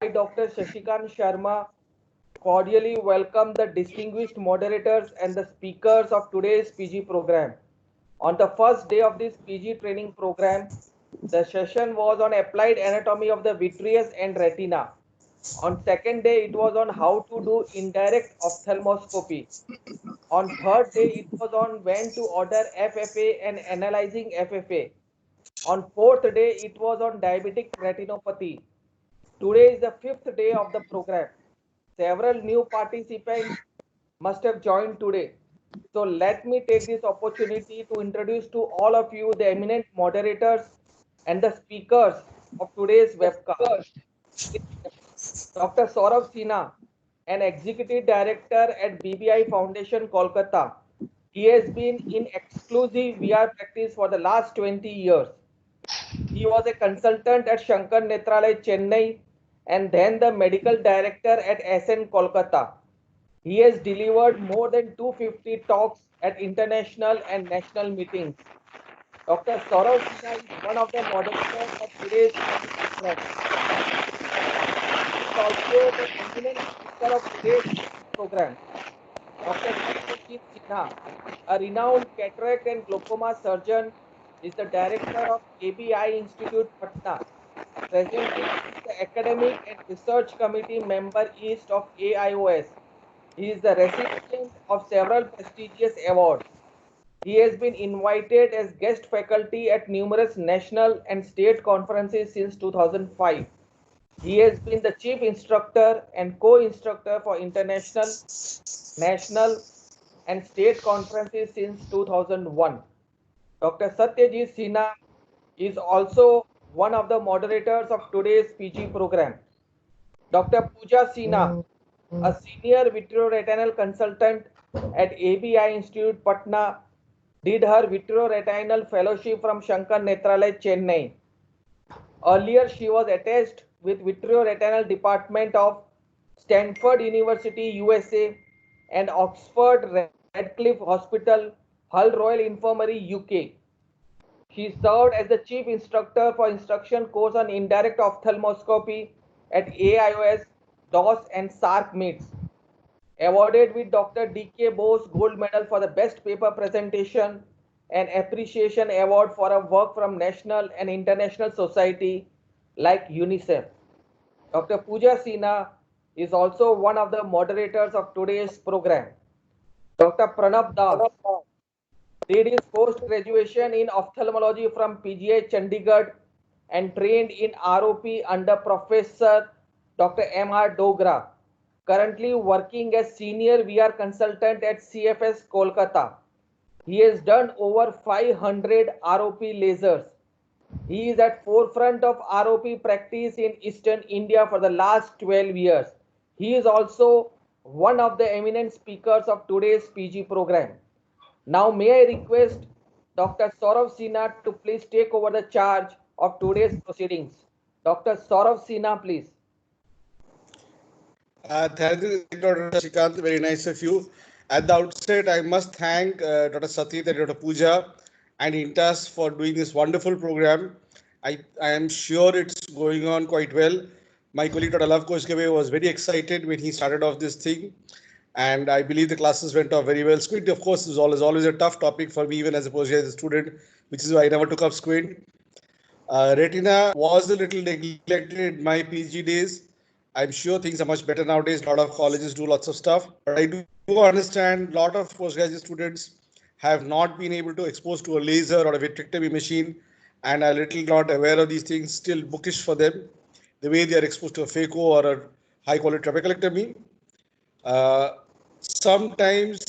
Dr. Shashikant Sharma, cordially welcome the distinguished moderators and the speakers of today's PG program. On the first day of this PG training program, the session was on applied anatomy of the vitreous and retina. On second day, it was on how to do indirect ophthalmoscopy. On third day, it was on when to order FFA and analyzing FFA. On fourth day, it was on diabetic retinopathy. Today is the fifth day of the program. Several new participants must have joined today. So let me take this opportunity to introduce to all of you the eminent moderators and the speakers of today's webcast. Dr. Saurabh Sinha, an executive director at BBI Foundation, Kolkata. He has been in exclusive VR practice for the last 20 years. He was a consultant at Shankar Nethralaya, Chennai, and then the medical director at SN Kolkata. He has delivered more than 250 talks at international and national meetings. Dr. Saurav Sinha is one of the moderators of today's program. He is also the eminent speaker of today's program. Dr. Satyajit Sinha, a renowned cataract and glaucoma surgeon, is the director of ABI Institute, Patna. Presently, he is the academic and research committee member East of AIOS. He is the recipient of several prestigious awards. He has been invited as guest faculty at numerous national and state conferences since 2005. He has been the chief instructor and co-instructor for international, national, and state conferences since 2001. Dr. Satyajit Sinha is also one of the moderators of today's PG program. Dr. Pooja Sinha, a senior vitreoretinal consultant at ABI Institute, Patna, did her vitreoretinal fellowship from Shankar Nethralaya, Chennai. Earlier, she was attached with vitreoretinal department of Stanford University, USA, and Oxford Radcliffe Hospital, Hull Royal Infirmary, UK. She served as the chief instructor for instruction course on indirect ophthalmoscopy at AIOS, DOS, and SARC meets. Awarded with Dr. D.K. Bose Gold Medal for the Best Paper Presentation and Appreciation Award for her work from national and international society like UNICEF. Dr. Pooja Sinha is also one of the moderators of today's program. Dr. Pranab Das did his post-graduation in ophthalmology from PGI Chandigarh and trained in ROP under Professor Dr. M.R. Dogra, currently working as senior VR consultant at CFS Kolkata. He has done over 500 ROP lasers. He is at forefront of ROP practice in Eastern India for the last 12 years. He is also one of the eminent speakers of today's PG program. Now may I request Dr. Saurav Sinha to please take over the charge of today's proceedings. Dr. Saurav Sinha, please. Thank you, Dr. Shikant. Very nice of you. At the outset, I must thank Dr. Satyajit and Dr. Pooja and Intas for doing this wonderful program. I am sure it's going on quite well. My colleague Dr. Love Koshgave was very excited when he started off this thing. And I believe the classes went off very well. Squint, of course, is always a tough topic for me, even as a postgraduate student, which is why I never took up Squint. Retina was a little neglected in my PG days. I'm sure things are much better nowadays. A lot of colleges do lots of stuff. But I do understand a lot of postgraduate students have not been able to expose to a laser or a vitrectomy machine and are little not aware of these things, still bookish for them, the way they are exposed to a phaco or a high quality trabeculectomy. Sometimes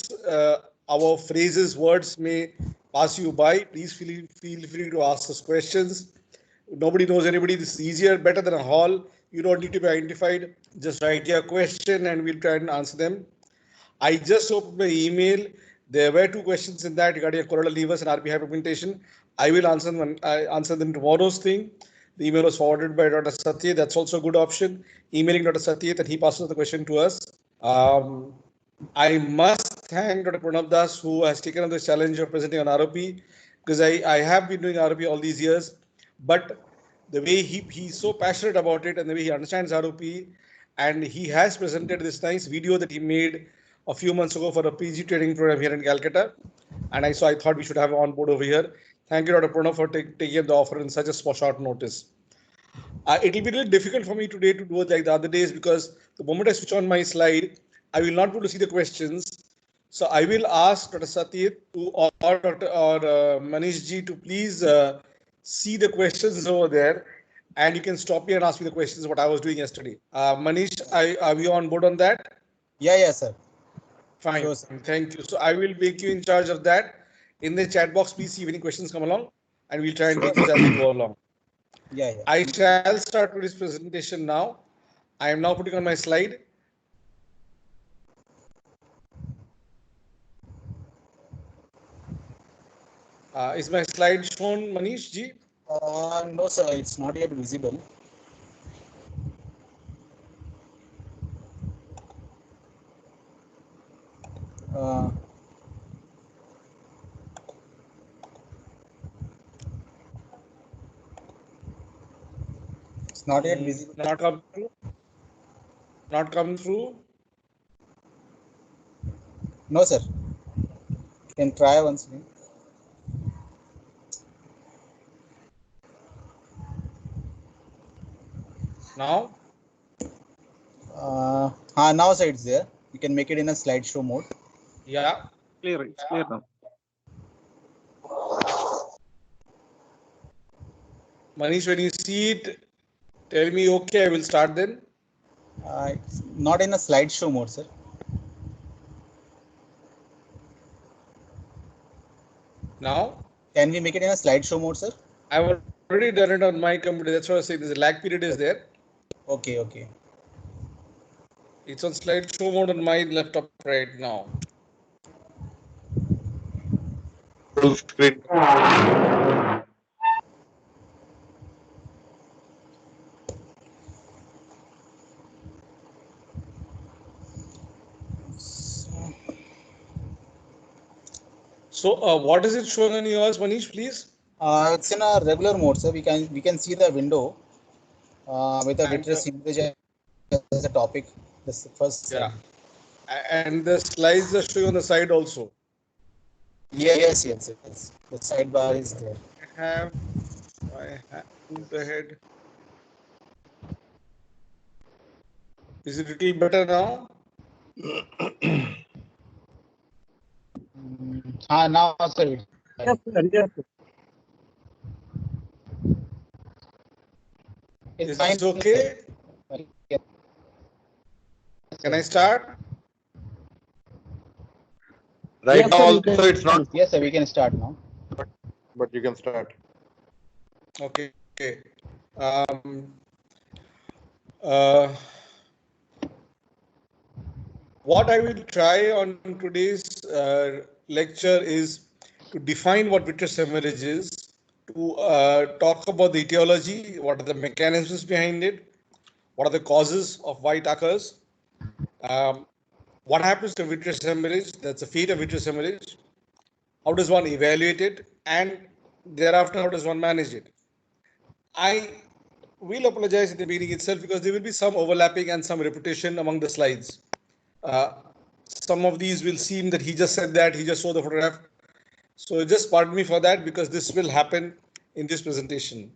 our phrases, words may pass you by. Please feel free to ask us questions. Nobody knows anybody. This is easier, better than a hall. You don't need to be identified. Just write your question and we'll try and answer them. I just opened my email. There were two questions in that regarding choroidal levers and RP hyperpigmentation. I will answer them. I answer them tomorrow's thing. The email was forwarded by Dr. Satya. That's also a good option. Emailing Dr. Satya and he passes the question to us. I must thank Dr. Pranab Das, who has taken up the challenge of presenting on ROP, because I have been doing ROP all these years, but the way he's so passionate about it and the way he understands ROP, and he has presented this nice video that he made a few months ago for a PG training program here in Calcutta. And I thought we should have him on board over here. Thank you, Dr. Pranav, for taking the offer in such a short notice. It will be a little difficult for me today to do it like the other days because the moment I switch on my slide, I will not be able to see the questions. So I will ask Dr. Satyajit or Manish ji to please see the questions over there, and you can stop me and ask me the questions what I was doing yesterday. Manish, are we on board on that? Yeah, sir. Fine, Sure, sir. thank you. So I will make you in charge of that. In the chat box, please see if any questions come along, and we'll try and take those as we go along. Yeah. I shall start with this presentation now. I am now putting on my slide. Is my slide shown, Manish ji? No, sir, it's not yet visible. It's not yet visible. Not come through. Not come through. No, sir. You can try once again. Now? Now, sir, it's there. You can make it in a slideshow mode. Yeah. Clear. It's clear now. Manish, when you see it, tell me okay, I will start then. It's not in a slideshow mode, sir. Now? Can we make it in a slideshow mode, sir? I've already done it on my computer. That's what I was saying. There's a lag period is there. Okay. It's on slideshow mode on my laptop right now. Full screen. So, what is it showing on yours, Manish, please? It's in a regular mode, sir. We can see the window with a vitreous image as a topic. This first slide. Yeah. And the slides are showing on the side also. Yes. The sidebar is there. I have moved ahead. Is it a little better now? Now, sir. Yes, sir. Is this okay? Can I start? Right Yes, now, sir, also it's not, Yes, sir. We can start now. but you can start. Okay. What I will try on today's lecture is to define what vitreous hemorrhage is, to talk about the etiology, what are the mechanisms behind it, what are the causes of why it occurs, what happens to vitreous hemorrhage, that's the fate of vitreous hemorrhage, how does one evaluate it, and thereafter how does one manage it. I will apologize at the beginning itself because there will be some overlapping and some repetition among the slides. Some of these will seem that he just said that, he just showed the photograph. So just pardon me for that because this will happen in this presentation.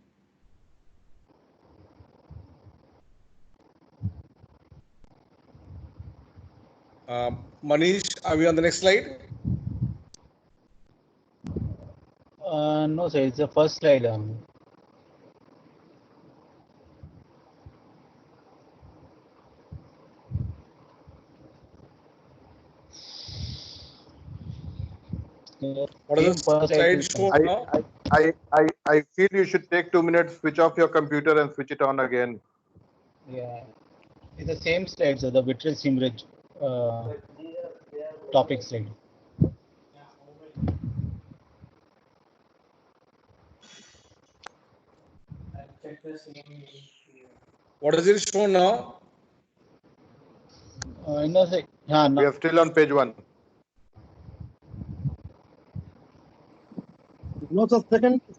Manish, are we on the next slide? No, sir. It's the first slide. What is the slide show now? I feel you should take 2 minutes, switch off your computer and switch it on again. Yeah, it's the same slide, sir. The vitreous hemorrhage topic slide. What does it show now? No, sir. We are still on page 1. No, sir.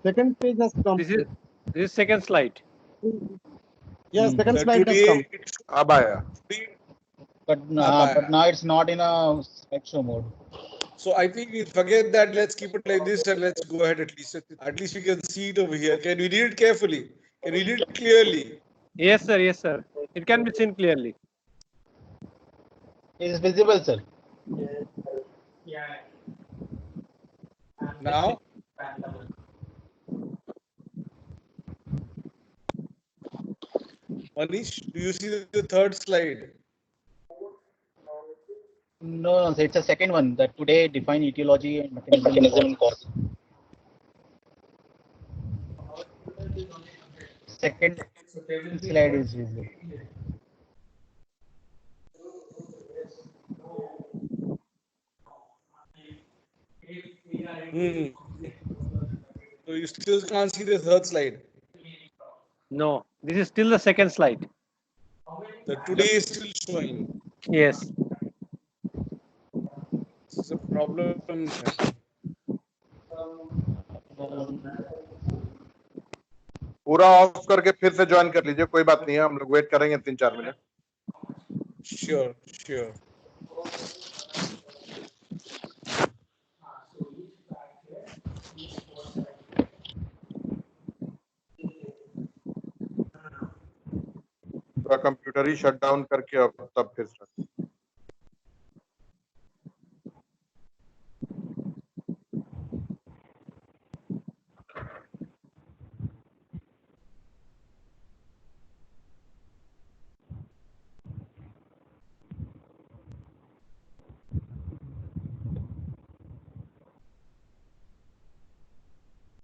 Second page has come. This is second slide. Yes, second slide has Today, come. it should अब आया. be. But now it's not in a slideshow mode. So I think we forget that. Let's keep it like this and let's go ahead at least. At least we can see it over here. Can we read it carefully? Can we read it clearly? Yes, sir. Yes, sir. It can be seen clearly. It is visible, sir. Now? Manish, do you see the third slide? No, it's a second one. That today define etiology and mechanism cause. Second slide is visible. So you still can't see the third slide. No, this is still the second slide. The today is still showing. Yes. This is a problem. पूरा of करके फिर से join कर लीजिए, कोई बात नहीं है, हम लोग वेट करेंगे 3-4 मिनट. Sure, sure. पूरा कंप्यूटर ही शट डाउन करके और तब फिर start.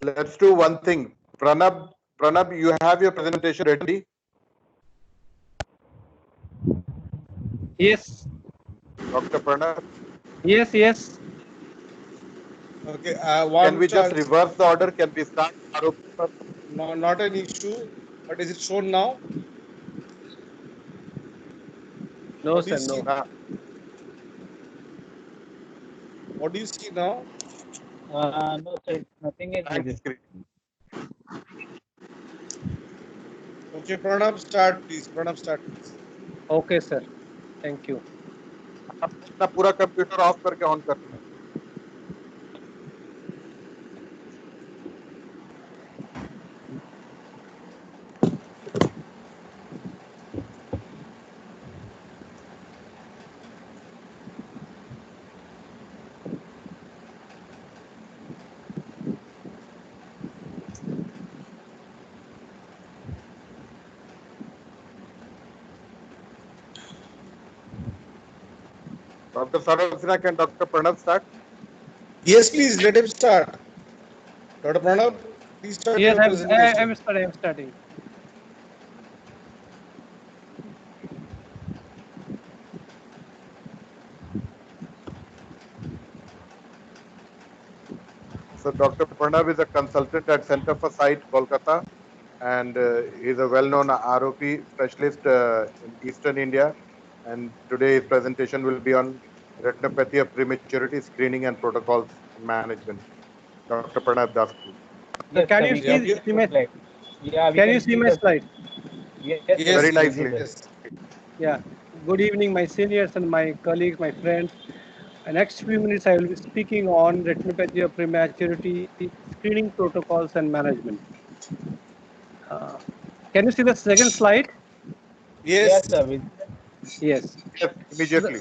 Let's do one thing. Pranab, you have your presentation ready? Yes. Dr. Pranab, Yes. Yes. Okay. can we just reverse the order? Can we start? No, not an issue. But is it shown now? No, What do sir. you No. see? What do you see now? No, sir, nothing is Blank visible. screen. Okay, Pranab, start please. Pranab, start please. Okay, sir. Thank you. अपना पूरा computer of करके on कर लें. Dr. Sarasina, can Dr. Pranab start? Yes, please, let him start. Dr. Pranab, please start Yes, your presentation. I'm starting. So Dr. Pranab is a consultant at Center for Sight, Kolkata, and he's a well-known ROP specialist in Eastern India. And today his presentation will be on retinopathy of prematurity screening and protocols and management. Dr. Pranab Das, please. So can sir, you we see can my slide. Yeah, we can you see my the- slide? Yes, Yes, sir, Very it's nicely. visible. Yes. Yeah. Good evening, my seniors and my colleagues, my friends. The next few minutes, I will be speaking on retinopathy of prematurity, screening protocols, and management. Can you see the second slide? Yes, Yes. sir. Yes. Yes, immediately.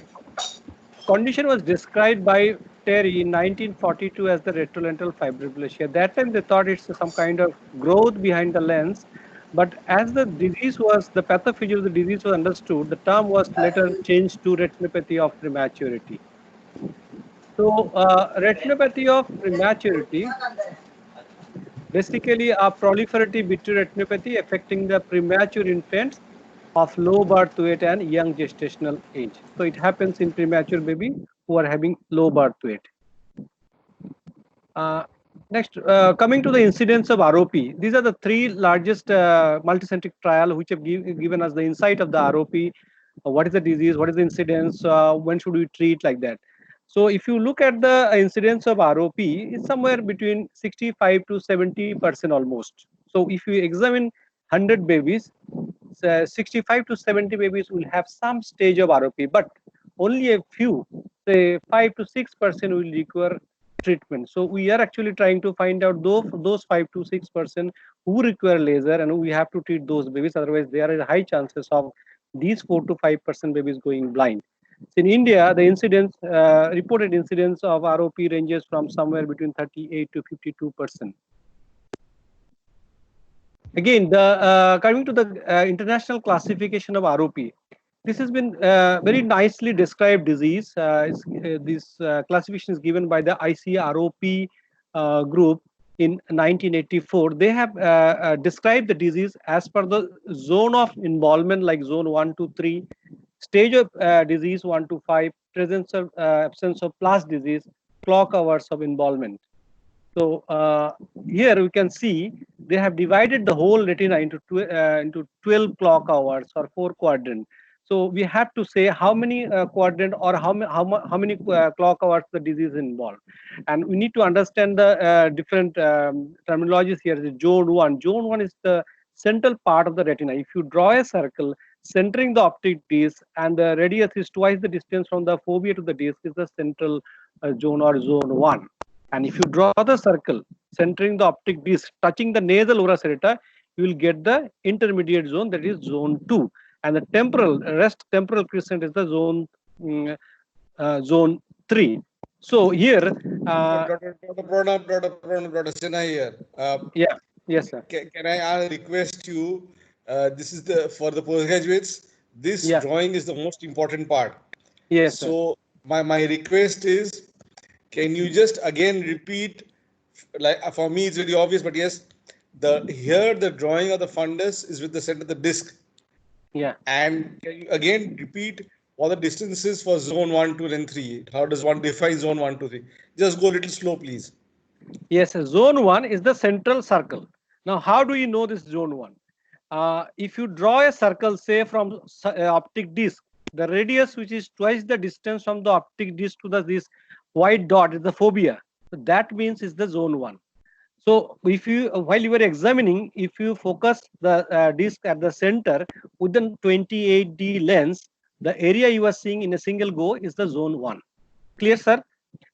Condition was described by Terry in 1942 as the retrolental fibrillation. At that time, they thought it's some kind of growth behind the lens. But as the disease was, the pathophysiology of the disease was understood, the term was later changed to retinopathy of prematurity. So, retinopathy of prematurity, basically a proliferative vitreoretinopathy affecting the premature infants of low birth weight and young gestational age. So it happens in premature baby who are having low birth weight. Next, coming to the incidence of ROP, these are the three largest multicentric trial which have given us the insight of the ROP. What is the disease? What is the incidence? When should we treat like that? So if you look at the incidence of ROP, it's somewhere between 65 to 70% almost. So if you examine 100 babies, 65 to 70 babies will have some stage of ROP, but only a few, say 5 to 6% will require treatment. So we are actually trying to find out those 5 to 6% who require laser, and we have to treat those babies. Otherwise, there are high chances of these 4 to 5% babies going blind. In India, the incidence, reported incidence of ROP ranges from somewhere between 38 to 52%. Again, coming to the international classification of ROP, this has been very nicely described disease. This classification is given by the ICROP group in 1984. They have described the disease as per the zone of involvement, like zone 1 to 3, stage of disease 1 to 5, presence of absence of blast disease, clock hours of involvement. So here we can see they have divided the whole retina into 12 clock hours or 4 quadrants. So we have to say how many quadrant or how many clock hours the disease involved, and we need to understand the different terminologies here. The zone 1. Zone 1 is the central part of the retina. If you draw a circle centering the optic disc and the radius is twice the distance from the fovea to the disc, is the central zone or zone 1. And if you draw the circle centering the optic disc touching the nasal ora serrata, you will get the intermediate zone, that is zone 2. And the temporal crescent is the zone 3. So here, Dr. Sinha here. Yeah, yes, sir. Can I request you? This is for the postgraduates. This Yeah. drawing is the most important part. Yes, sir. So my request is, can you just again repeat? Like for me, it's very obvious, but yes, here the drawing of the fundus is with the center of the disc. Yeah. And can you again repeat what the distance is for zone 1, 2, and 3? How does one define zone 1, 2, 3? Just go a little slow, please. Yes, zone 1 is the central circle. Now, how do you know this zone 1? If you draw a circle, say from optic disc, the radius which is twice the distance from the optic disc to this white dot is the fovea. So that means is the zone 1. So if you, while you were examining, if you focus the disc at the center within 28D lens, the area you are seeing in a single go is the zone 1. Clear, sir?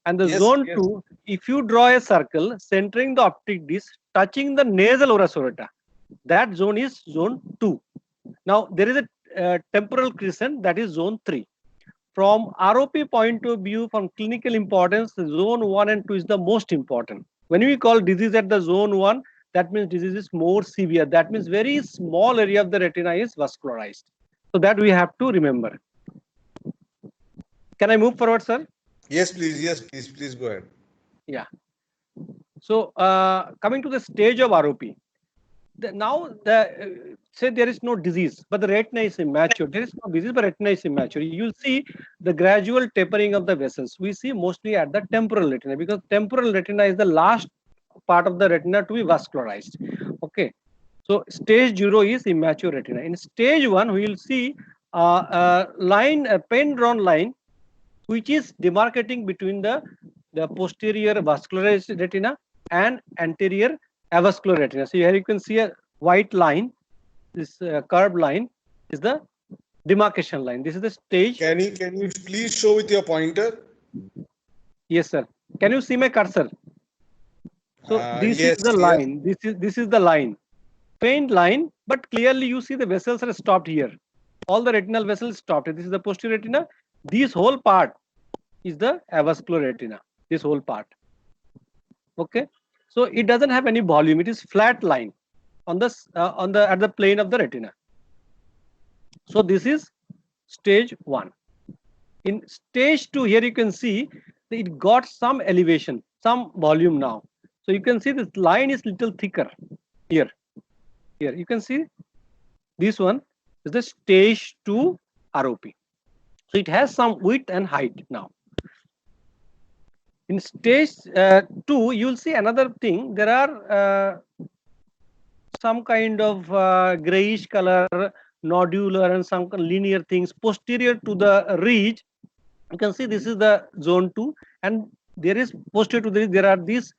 And the Yes, zone yes. 2, if you draw a circle centering the optic disc touching the nasal ora serrata, that zone is zone 2. Now there is a temporal crescent, that is zone 3. From ROP point of view, from clinical importance, zone 1 and 2 is the most important. When we call disease at the zone 1, that means disease is more severe. That means very small area of the retina is vascularized. So that we have to remember. Can I move forward, sir? Yes, please. Yes, please. Please go ahead. Yeah. So coming to the stage of ROP. Now, say there is no disease, but the retina is immature. There is no disease, but retina is immature. You'll see the gradual tapering of the vessels. We see mostly at the temporal retina, because temporal retina is the last part of the retina to be vascularized. Okay. So stage 0 is immature retina. In stage 1, we will see a pen drawn line, which is demarcating between the posterior vascularized retina and anterior avascular retina. So here you can see a white line. This curved line is the demarcation line. This is the stage. Can you please show with your pointer? Yes, sir. Can you see my cursor? So this yes, is the line. This is the line. Faint line, but clearly you see the vessels are stopped here. All the retinal vessels stopped. This is the posterior retina. This whole part is the avascular retina. This whole part. Okay. So it doesn't have any volume. It is flat line on the at the plane of the retina. So this is stage 1. In stage 2, here you can see that it got some elevation, some volume now. So you can see this line is little thicker here. Here you can see this one is the stage 2 ROP. So it has some width and height now. In stage 2, you will see another thing. There are some kind of grayish color, nodular, and some linear things posterior to the ridge. You can see this is the zone 2, and there is posterior to this. There are these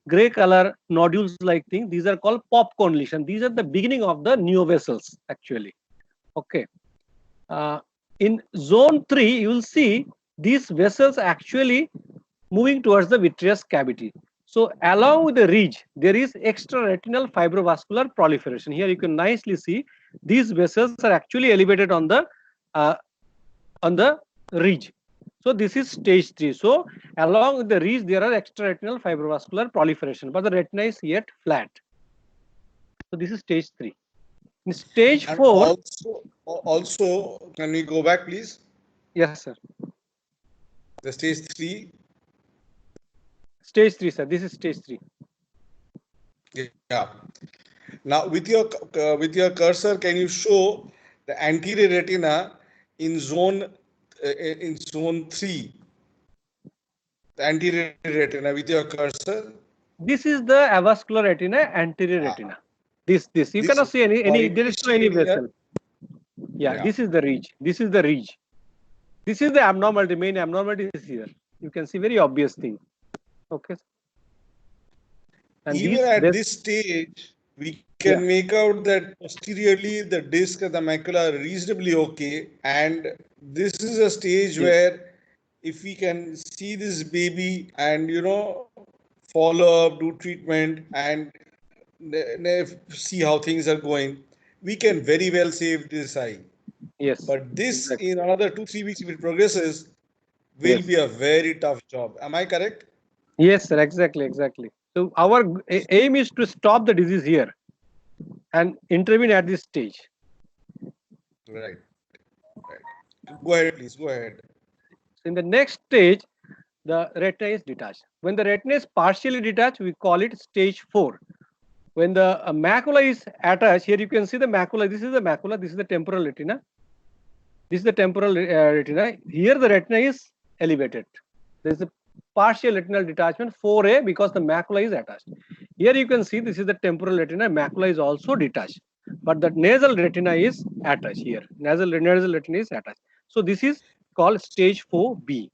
gray color nodules like thing. These are called popcorn lesion. These are the beginning of the new vessels actually. Okay. In zone 3, you will see these vessels actually moving towards the vitreous cavity. So along with the ridge, there is extraretinal fibrovascular proliferation. Here you can nicely see these vessels are actually elevated on the ridge. So this is stage 3. So along with the ridge, there are extraretinal fibrovascular proliferation, but the retina is yet flat. So this is stage 3. In stage And 4. Also, can we go back, please? Yes, sir. The stage 3. Stage 3, sir. This is stage 3. Yeah. Now, with your cursor, can you show the anterior retina in zone 3? The anterior retina with your cursor. This is the avascular retina, anterior retina. This you cannot see any. There is no any vessel. Yeah, this is the ridge. This is the ridge. This is the abnormality. Main abnormality is here. You can see very obvious thing. Okay. And even at this stage, we can make out that posteriorly the disc and the macula are reasonably okay. And this is a stage where if we can see this baby and, follow up, do treatment and see how things are going, we can very well save this eye. Yes. But this in another 2-3 weeks, if it progresses, will be a very tough job. Am I correct? Yes, sir. Exactly. So our aim is to stop the disease here and intervene at this stage. Right. Go ahead, please. Go ahead. In the next stage, the retina is detached. When the retina is partially detached, we call it stage 4. When the macula is attached, here you can see the macula. This is the macula. This is the temporal retina. This is the temporal retina. Here the retina is elevated. There is a partial retinal detachment 4A because the macula is attached. Here you can see this is the temporal retina. Macula is also detached, but the nasal retina is attached here. Nasal retina is attached. So this is called stage 4B.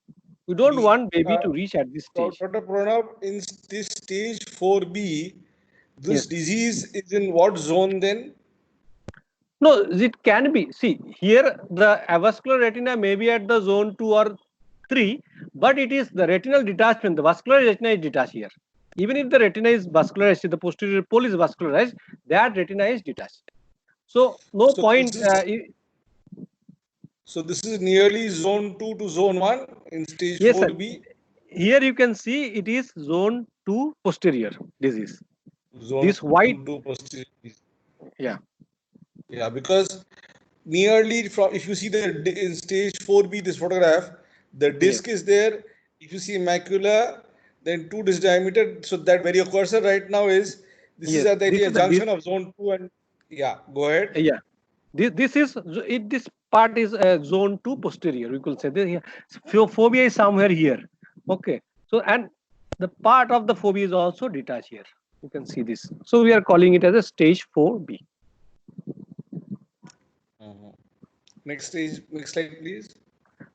We don't want baby to reach at this stage. Dr. Pranab, in this stage 4B, this disease is in what zone then? No, it can be. See, here the avascular retina may be at the zone 2 or 3, but it is the retinal detachment. The vascular retina is detached here. Even if the retina is vascularized, the posterior pole is vascularized, that retina is detached. So, no point. So this is nearly zone 2 to zone 1 in stage 4B? Here you can see it is zone 2 posterior disease. Zone this white 2 posterior. Yeah, because nearly from, if you see in stage 4B, this photograph, the disc is there. If you see macula, then 2 disc diameter. So that where your cursor right now is, this is at the junction of zone 2 and go ahead. Yeah, this part is zone 2 posterior. We could say this. Fovea is somewhere here. Okay, so and the part of the fovea is also detached here. You can see this. So we are calling it as a stage 4B. Next slide, please.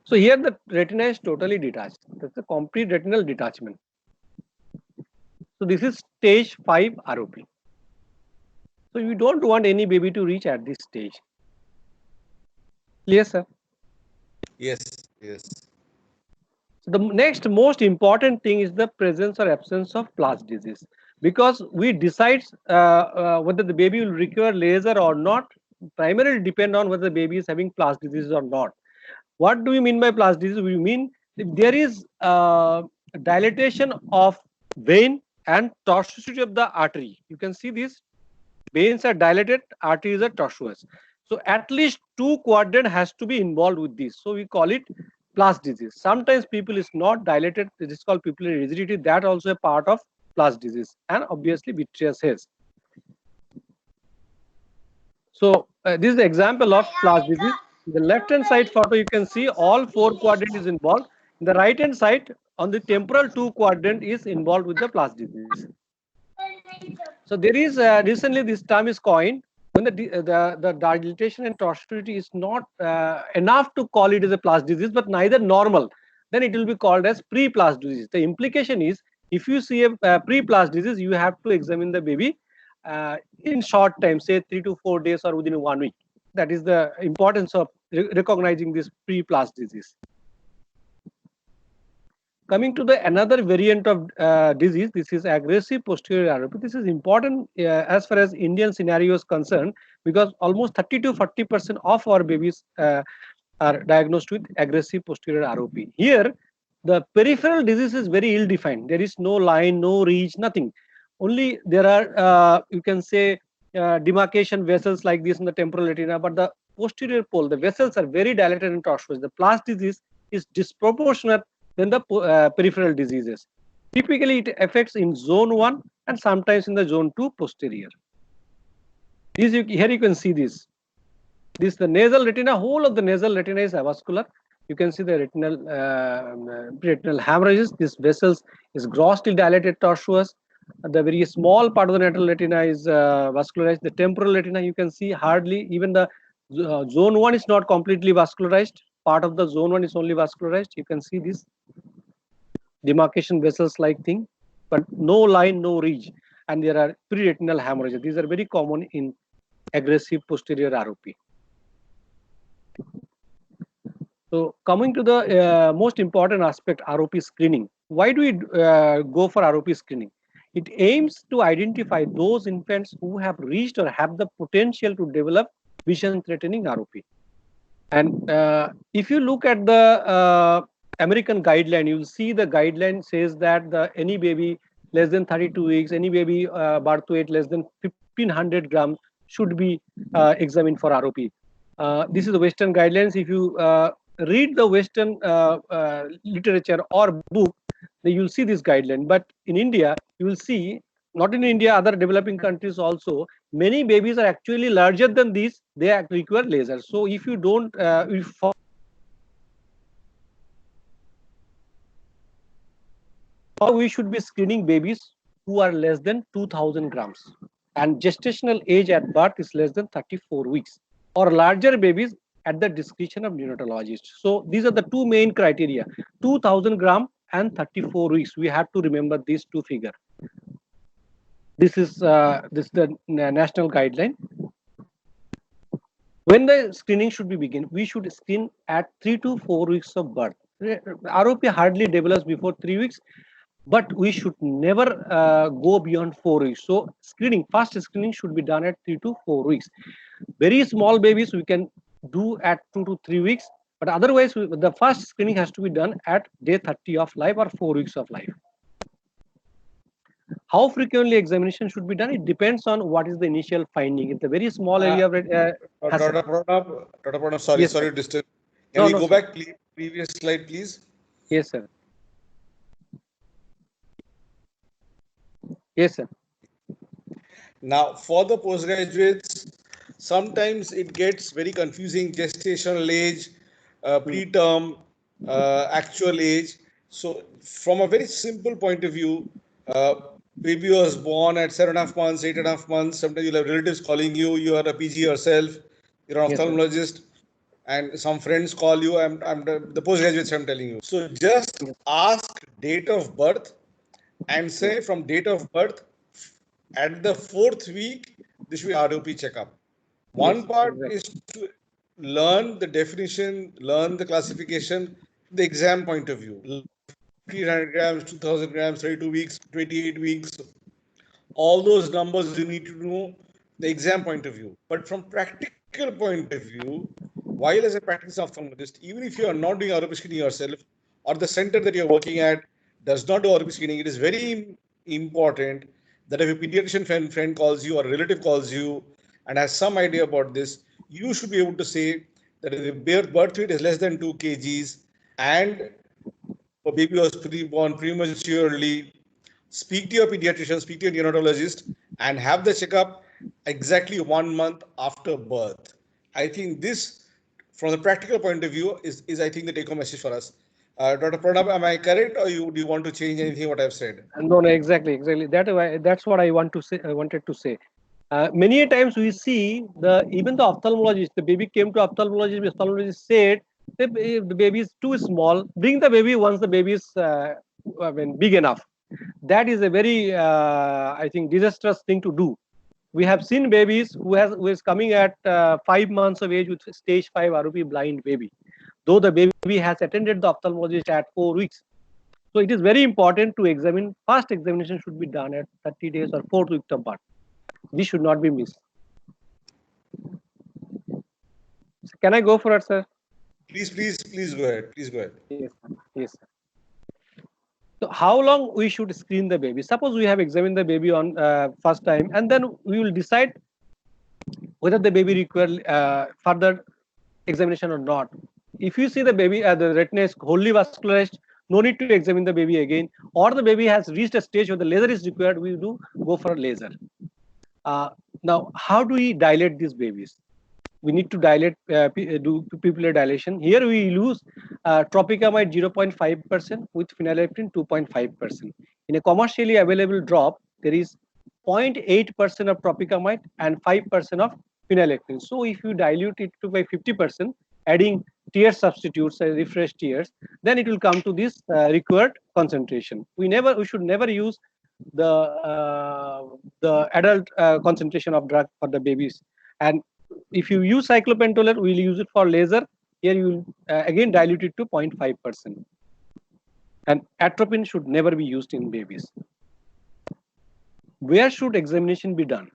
So here the retina is totally detached. That's a complete retinal detachment. So this is stage 5 ROP. So we don't want any baby to reach at this stage. Clear, sir? Yes. So the next most important thing is the presence or absence of Plaques disease, because we decide whether the baby will require laser or not primarily depend on whether the baby is having Plaques disease or not. What do we mean by Plaques disease? We mean if there is dilatation of vein and tortuosity of the artery. You can see these veins are dilated, arteries are tortuous. So at least 2 quadrant has to be involved with this. So we call it Plaques disease. Sometimes people is not dilated. This is called pupillary rigidity. That also a part of Plaques disease, and obviously vitreous haze. So this is the example of Plaques disease. In the left hand side photo, you can see all 4 quadrant is involved. In the right hand side, on the temporal 2 quadrant is involved with the Plaques disease. So there is recently this term is coined when the dilatation and tortuosity is not enough to call it as a Plaques disease, but neither normal, then it will be called as pre-Plaques disease. The implication is If you see a pre-PLAS disease, you have to examine the baby in short time, say 3 to 4 days or within 1 week. That is the importance of recognizing this pre-PLAS disease. Coming to the another variant of disease, this is aggressive posterior ROP. This is important as far as Indian scenario is concerned, because almost 30 to 40% of our babies are diagnosed with aggressive posterior ROP. Here, the peripheral disease is very ill defined. There is no line, no ridge, nothing. Only there are, you can say, demarcation vessels like this in the temporal retina, but the posterior pole, the vessels are very dilated and tortuous. The PLAS disease is disproportionate than the peripheral diseases. Typically, it affects in zone 1 and sometimes in the zone 2 posterior. Here you can see this. This the nasal retina, whole of the nasal retina is avascular. You can see the retinal hemorrhages. This vessels is grossly dilated tortuous. The very small part of the nasal retina is vascularized. The temporal retina, you can see hardly, even the zone 1 is not completely vascularized. Part of the zone 1 is only vascularized. You can see this demarcation vessels like thing, but no line, no ridge, and there are pre-retinal hemorrhages. These are very common in aggressive posterior ROP. So coming to the most important aspect, ROP screening. Why do we go for ROP screening? It aims to identify those infants who have reached or have the potential to develop vision-threatening ROP. And if you look at the American guideline, you'll see the guideline says that any baby less than 32 weeks, any baby birth weight less than 1500 grams should be examined for ROP. This is the Western guidelines. If you read the Western literature or book, then you'll see this guideline. But in India, you will see, not in India, other developing countries also, many babies are actually larger than these. They require laser. So if you don't, we should be screening babies who are less than 2000 grams. And gestational age at birth is less than 34 weeks. Or larger babies at the discretion of neonatologists. So these are the two main criteria, 2000 gram and 34 weeks. We have to remember these two figures. This is the national guideline. When the screening should be begin, we should screen at 3 to 4 weeks of birth. ROP hardly develops before 3 weeks, but we should never go beyond 4 weeks. So fast screening should be done at 3 to 4 weeks. Very small babies we can do at 2 to 3 weeks, but otherwise the first screening has to be done at day 30 of life or 4 weeks of life. How frequently examination should be done? It depends on what is the initial finding. It's a very small area of Dr. Pranab, sorry, Yes, sorry sir. to disturb. Can we go back, please? Previous slide, please. Yes, sir. Yes, sir. Now, for the postgraduates, sometimes it gets very confusing, gestational age, preterm, actual age. So from a very simple point of view, baby was born at 7.5 months, 8.5 months. Sometimes you'll have relatives calling you. You are a PG yourself. You're an ophthalmologist, and some friends call you. I'm the postgraduates. I'm telling you. So just ask date of birth, and say from date of birth at the 4th week, this should be ROP checkup. One part is to learn the definition, learn the classification, the exam point of view. 1500 grams, 2000 grams, 32 weeks, 28 weeks, all those numbers you need to know the exam point of view. But from practical point of view, while as a practicing ophthalmologist, even if you are not doing ROP screening yourself, or the center that you're working at does not do ROP screening, it is very important that if a pediatrician friend calls you or a relative calls you and has some idea about this, you should be able to say that if the birth weight is less than 2 kgs and a baby was born prematurely, speak to your pediatrician, speak to your neonatologist, and have the checkup exactly 1 month after birth. I think this, from the practical point of view, is I think the take-home message for us. Dr. Pranab, am I correct, or do you want to change anything what I've said? No, exactly. That's what I wanted to say. Many times we see even the ophthalmologist, the baby came to ophthalmologist said the baby is too small. Bring the baby once the baby is big enough. That is a very, I think, disastrous thing to do. We have seen babies who is coming at 5 months of age with stage 5 ROP blind baby, though the baby has attended the ophthalmologist at 4 weeks. So it is very important to examine. First examination should be done at 30 days or 4th week of birth. This should not be missed. Can I go for it, sir? Please go ahead. Please go ahead. Yes, sir. Yes, sir. So how long we should screen the baby? Suppose we have examined the baby on first time, and then we will decide whether the baby requires further examination or not. If you see the baby, the retina is wholly vascularized, no need to examine the baby again, or the baby has reached a stage where the laser is required, we do go for a laser. Now, how do we dilate these babies? We need to dilate, do pupillary dilation. Here we use tropicamide 0.5% with phenylephrine 2.5%. In a commercially available drop, there is 0.8% of tropicamide and 5% of phenylephrine. So if you dilute it to by 50%, adding tear substitutes, refresh tears, then it will come to this required concentration. We should never use the adult concentration of drug for the babies. And if you use cyclopentolar, we'll use it for laser. Here you will again dilute it to 0.5%. And atropine should never be used in babies. Where should examination be done?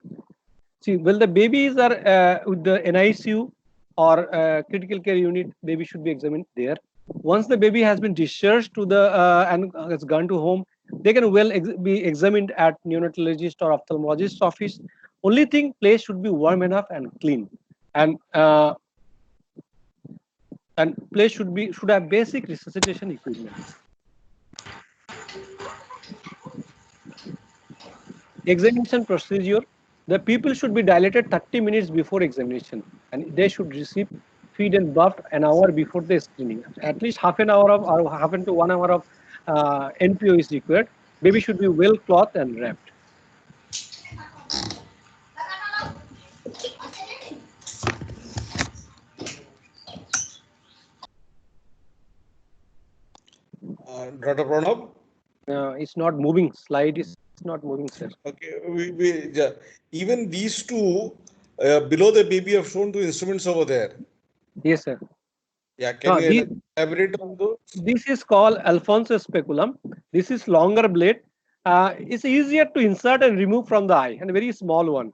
See, well, the babies are with the NICU or critical care unit, baby should be examined there. Once the baby has been discharged to the and has gone to home, they can be examined at neonatologist or ophthalmologist's office. Only thing, place should be warm enough and clean, and place should have basic resuscitation equipment. Examination procedure: the people should be dilated 30 minutes before examination, and they should receive feed and buffed an hour before the screening. At least half an hour of or half to 1 hour of NPO is required. Baby should be well clothed and wrapped. Dr. Pranab? It's not moving. Slide is not moving, sir. Okay, even these two below the baby have shown two instruments over there. Yes, sir. Yeah, can you elaborate on those? This is called Alfonso speculum. This is longer blade. It's easier to insert and remove from the eye, and a very small one.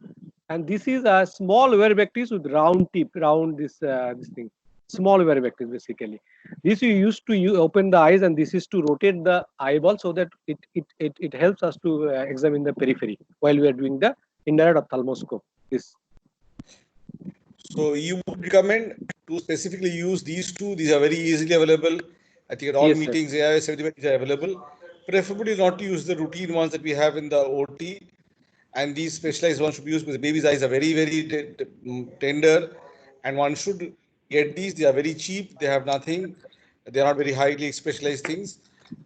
And this is a small vervectis with round tip, this thing. Small vervectis basically. This you use to open the eyes, and this is to rotate the eyeball so that it helps us to examine the periphery while we are doing the indirect ophthalmoscope. So you would recommend to specifically use these two? These are very easily available. I think at all meetings, AIS, everywhere these are available. Preferably not to use the routine ones that we have in the OT, and these specialized ones should be used because the baby's eyes are very, very tender, and one should get these. They are very cheap. They have nothing. They are not very highly specialized things.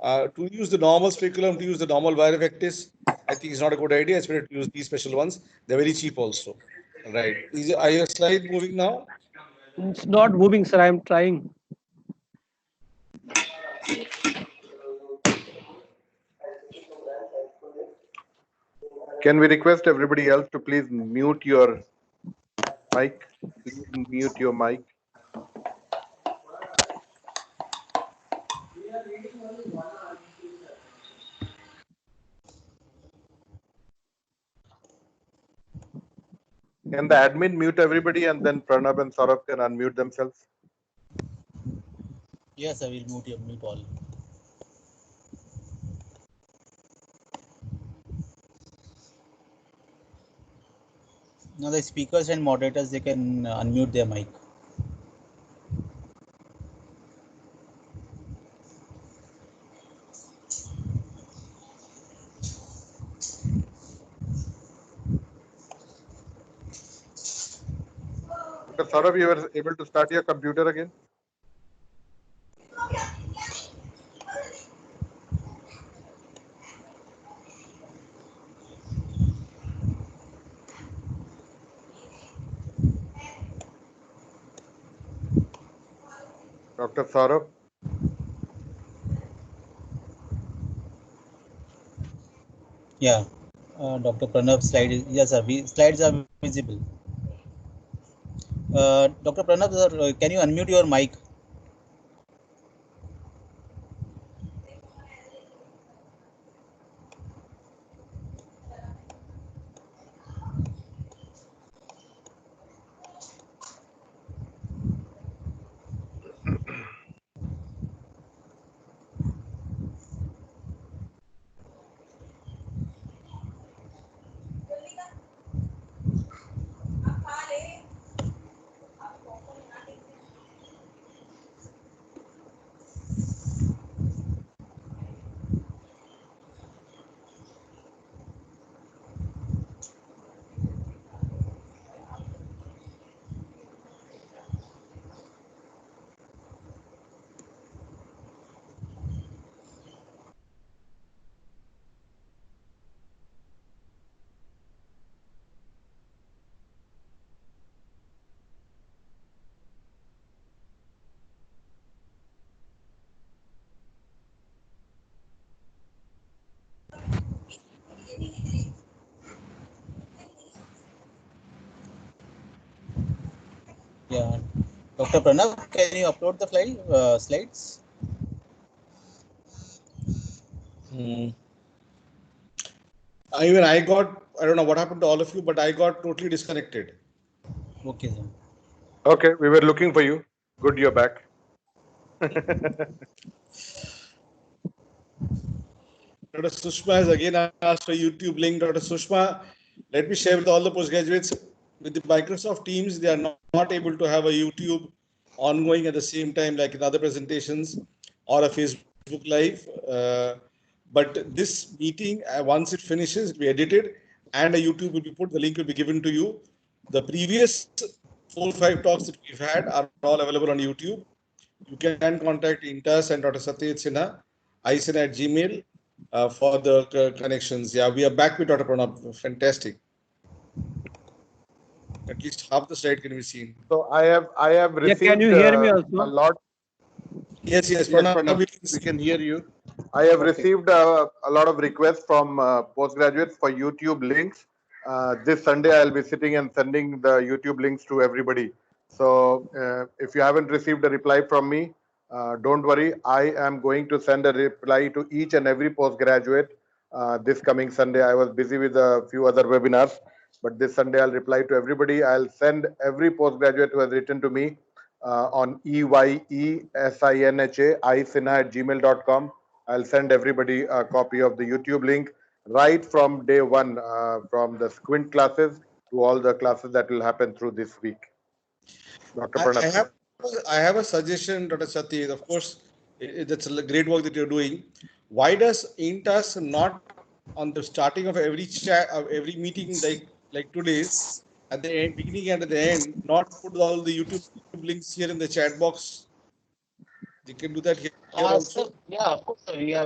To use the normal speculum, to use the normal Virivectis, I think is not a good idea. It's better to use these special ones. They're very cheap also. Right. Are your slide moving now? It's not moving, sir. I'm trying. Can we request everybody else to please mute your mic? Please mute your mic. Can the admin mute everybody, and then Pranab and Saurabh can unmute themselves? Yes, I will mute all. Now the speakers and moderators, they can unmute their mic. Dr. Saurabh, you were able to start your computer again? Dr. Saurabh? Yeah, Dr. Pranav slide is, yes sir, slides are visible. Dr. Pranav sir, can you unmute your mic? Yeah, Dr. Pranav, can you upload the slides? Even I got, I don't know what happened to all of you, but I got totally disconnected. Okay, sir. Okay, we were looking for you. Good, you're back. Dr. Sushma has again asked for YouTube link. Dr. Sushma, let me share with all the postgraduates, with the Microsoft Teams, they are not able to have a YouTube ongoing at the same time like in other presentations or a Facebook Live. But this meeting, once it finishes, it will be edited and a YouTube will be put, the link will be given to you. The previous 4 or 5 talks that we've had are all available on YouTube. You can contact Intas and Dr. Satyajit Sinha, isina@gmail for the connections. Yeah, we are back with Dr. Pranab. Fantastic. At least half the slide can be seen. So I have Yeah, can received you hear me a also? lot. Yes, Yes, Pranab, Pranav, we we can hear you. I have Okay. received a lot of requests from postgraduates for YouTube links. This Sunday, I'll be sitting and sending the YouTube links to everybody. So if you haven't received a reply from me, don't worry. I am going to send a reply to each and every postgraduate this coming Sunday. I was busy with a few other webinars, but this Sunday I'll reply to everybody. I'll send every postgraduate who has written to me on eyesinha@gmail.com. I'll send everybody a copy of the YouTube link right from day one, from the Squint classes to all the classes that will happen through this week. Dr. I Pranab. have I have a suggestion, Dr. Satyajit. Of course, that's a great work that you're doing. Why does Intas not on the starting of every chat of every meeting like today's at the end, beginning and at the end, not put all the YouTube links here in the chat box? They can do that here Sir, also. yeah, of course, sir. We are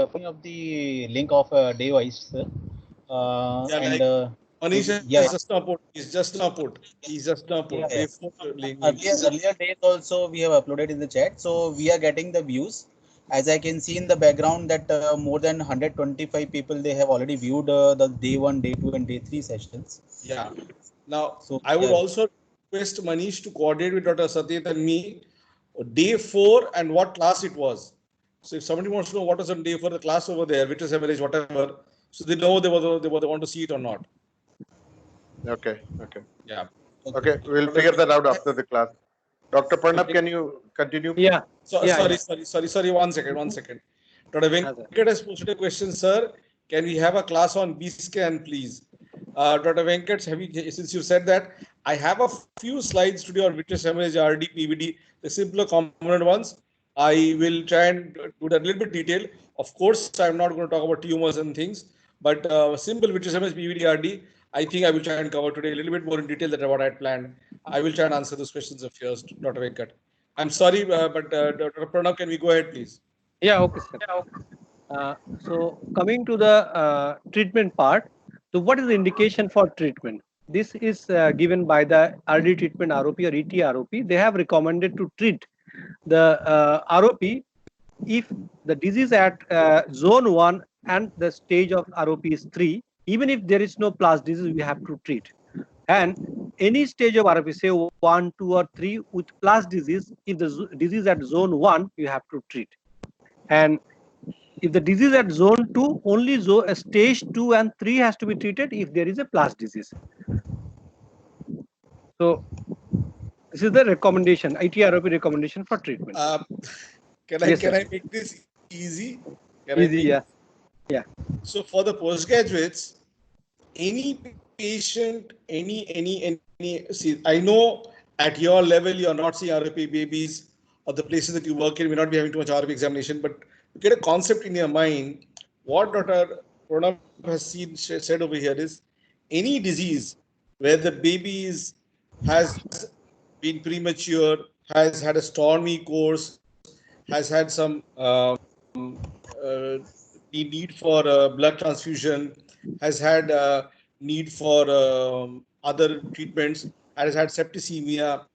putting up the link of day wise, sir. Yeah, And like Manish yeah, has just now put. He's just now put. He's just now yeah, put. yeah. Day 4 link. Earlier days also we have uploaded in the chat, so we are getting the views. As I can see in the background that more than 125 people they have already viewed the day 1, day 2, and day 3 sessions. Yeah. Now, So I would yeah, also request Manish to coordinate with Dr. Satyajit and me day 4 and what class it was. So if somebody wants to know what was on day 4, the class over there, which is average, whatever, so they know they want to see it or not. Okay. Okay. Yeah. okay. Okay. We'll figure that out after the class. Dr. Pranab, can you continue? Yeah, yeah, yeah. Sorry. 1 second. Dr. Venkat has posted a question, sir. Can we have a class on B-scan, please? Dr. Venkat, since you said that, I have a few slides today on vitreous hemorrhage, RD, PVD, the simpler component ones. I will try and do that a little bit detail. Of course, I'm not going to talk about tumors and things, but simple vitreous hemorrhage, PVD, RD, I think I will try and cover today a little bit more in detail than what I had planned. I will try and answer those questions of yours, Dr. Venkat. I'm sorry, but Dr. Pranav, can we go ahead, please? Yeah, okay, sir. So coming to the treatment part, so what is the indication for treatment? This is given by the RD treatment ROP or ET-ROP. They have recommended to treat the ROP if the disease at zone 1 and the stage of ROP is 3, even if there is no plus disease, we have to treat. And any stage of ROP, say 1, 2, or 3 with plus disease, if the disease at zone 1, you have to treat. And if the disease at zone 2, only stage 2 and 3 has to be treated if there is a plus disease. So this is the recommendation, ITROP recommendation for treatment. Can I make this easy? Yeah. So for the postgraduates, any patient, any, see, I know at your level, you're not seeing ROP babies, or the places that you work in may not be having too much ROP examination, but you get a concept in your mind. What Dr. Pranab has said over here is any disease where the baby has been premature, has had a stormy course, has had some need for blood transfusion, has had need for other treatments, has had septicemia,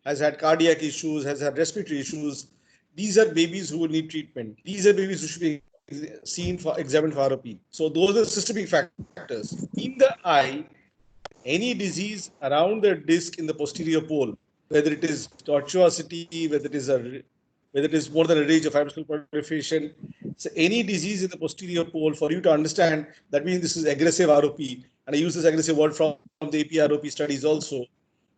has had cardiac issues, has had respiratory issues. These are babies who will need treatment. These are babies who should be examined for ROP. So those are systemic factors. In the eye, any disease around the disc in the posterior pole, whether it is tortuosity, whether it is more than a range of fibroscopic proliferation, so any disease in the posterior pole, for you to understand, that means this is aggressive ROP, and I use this aggressive word from the AP-ROP studies also.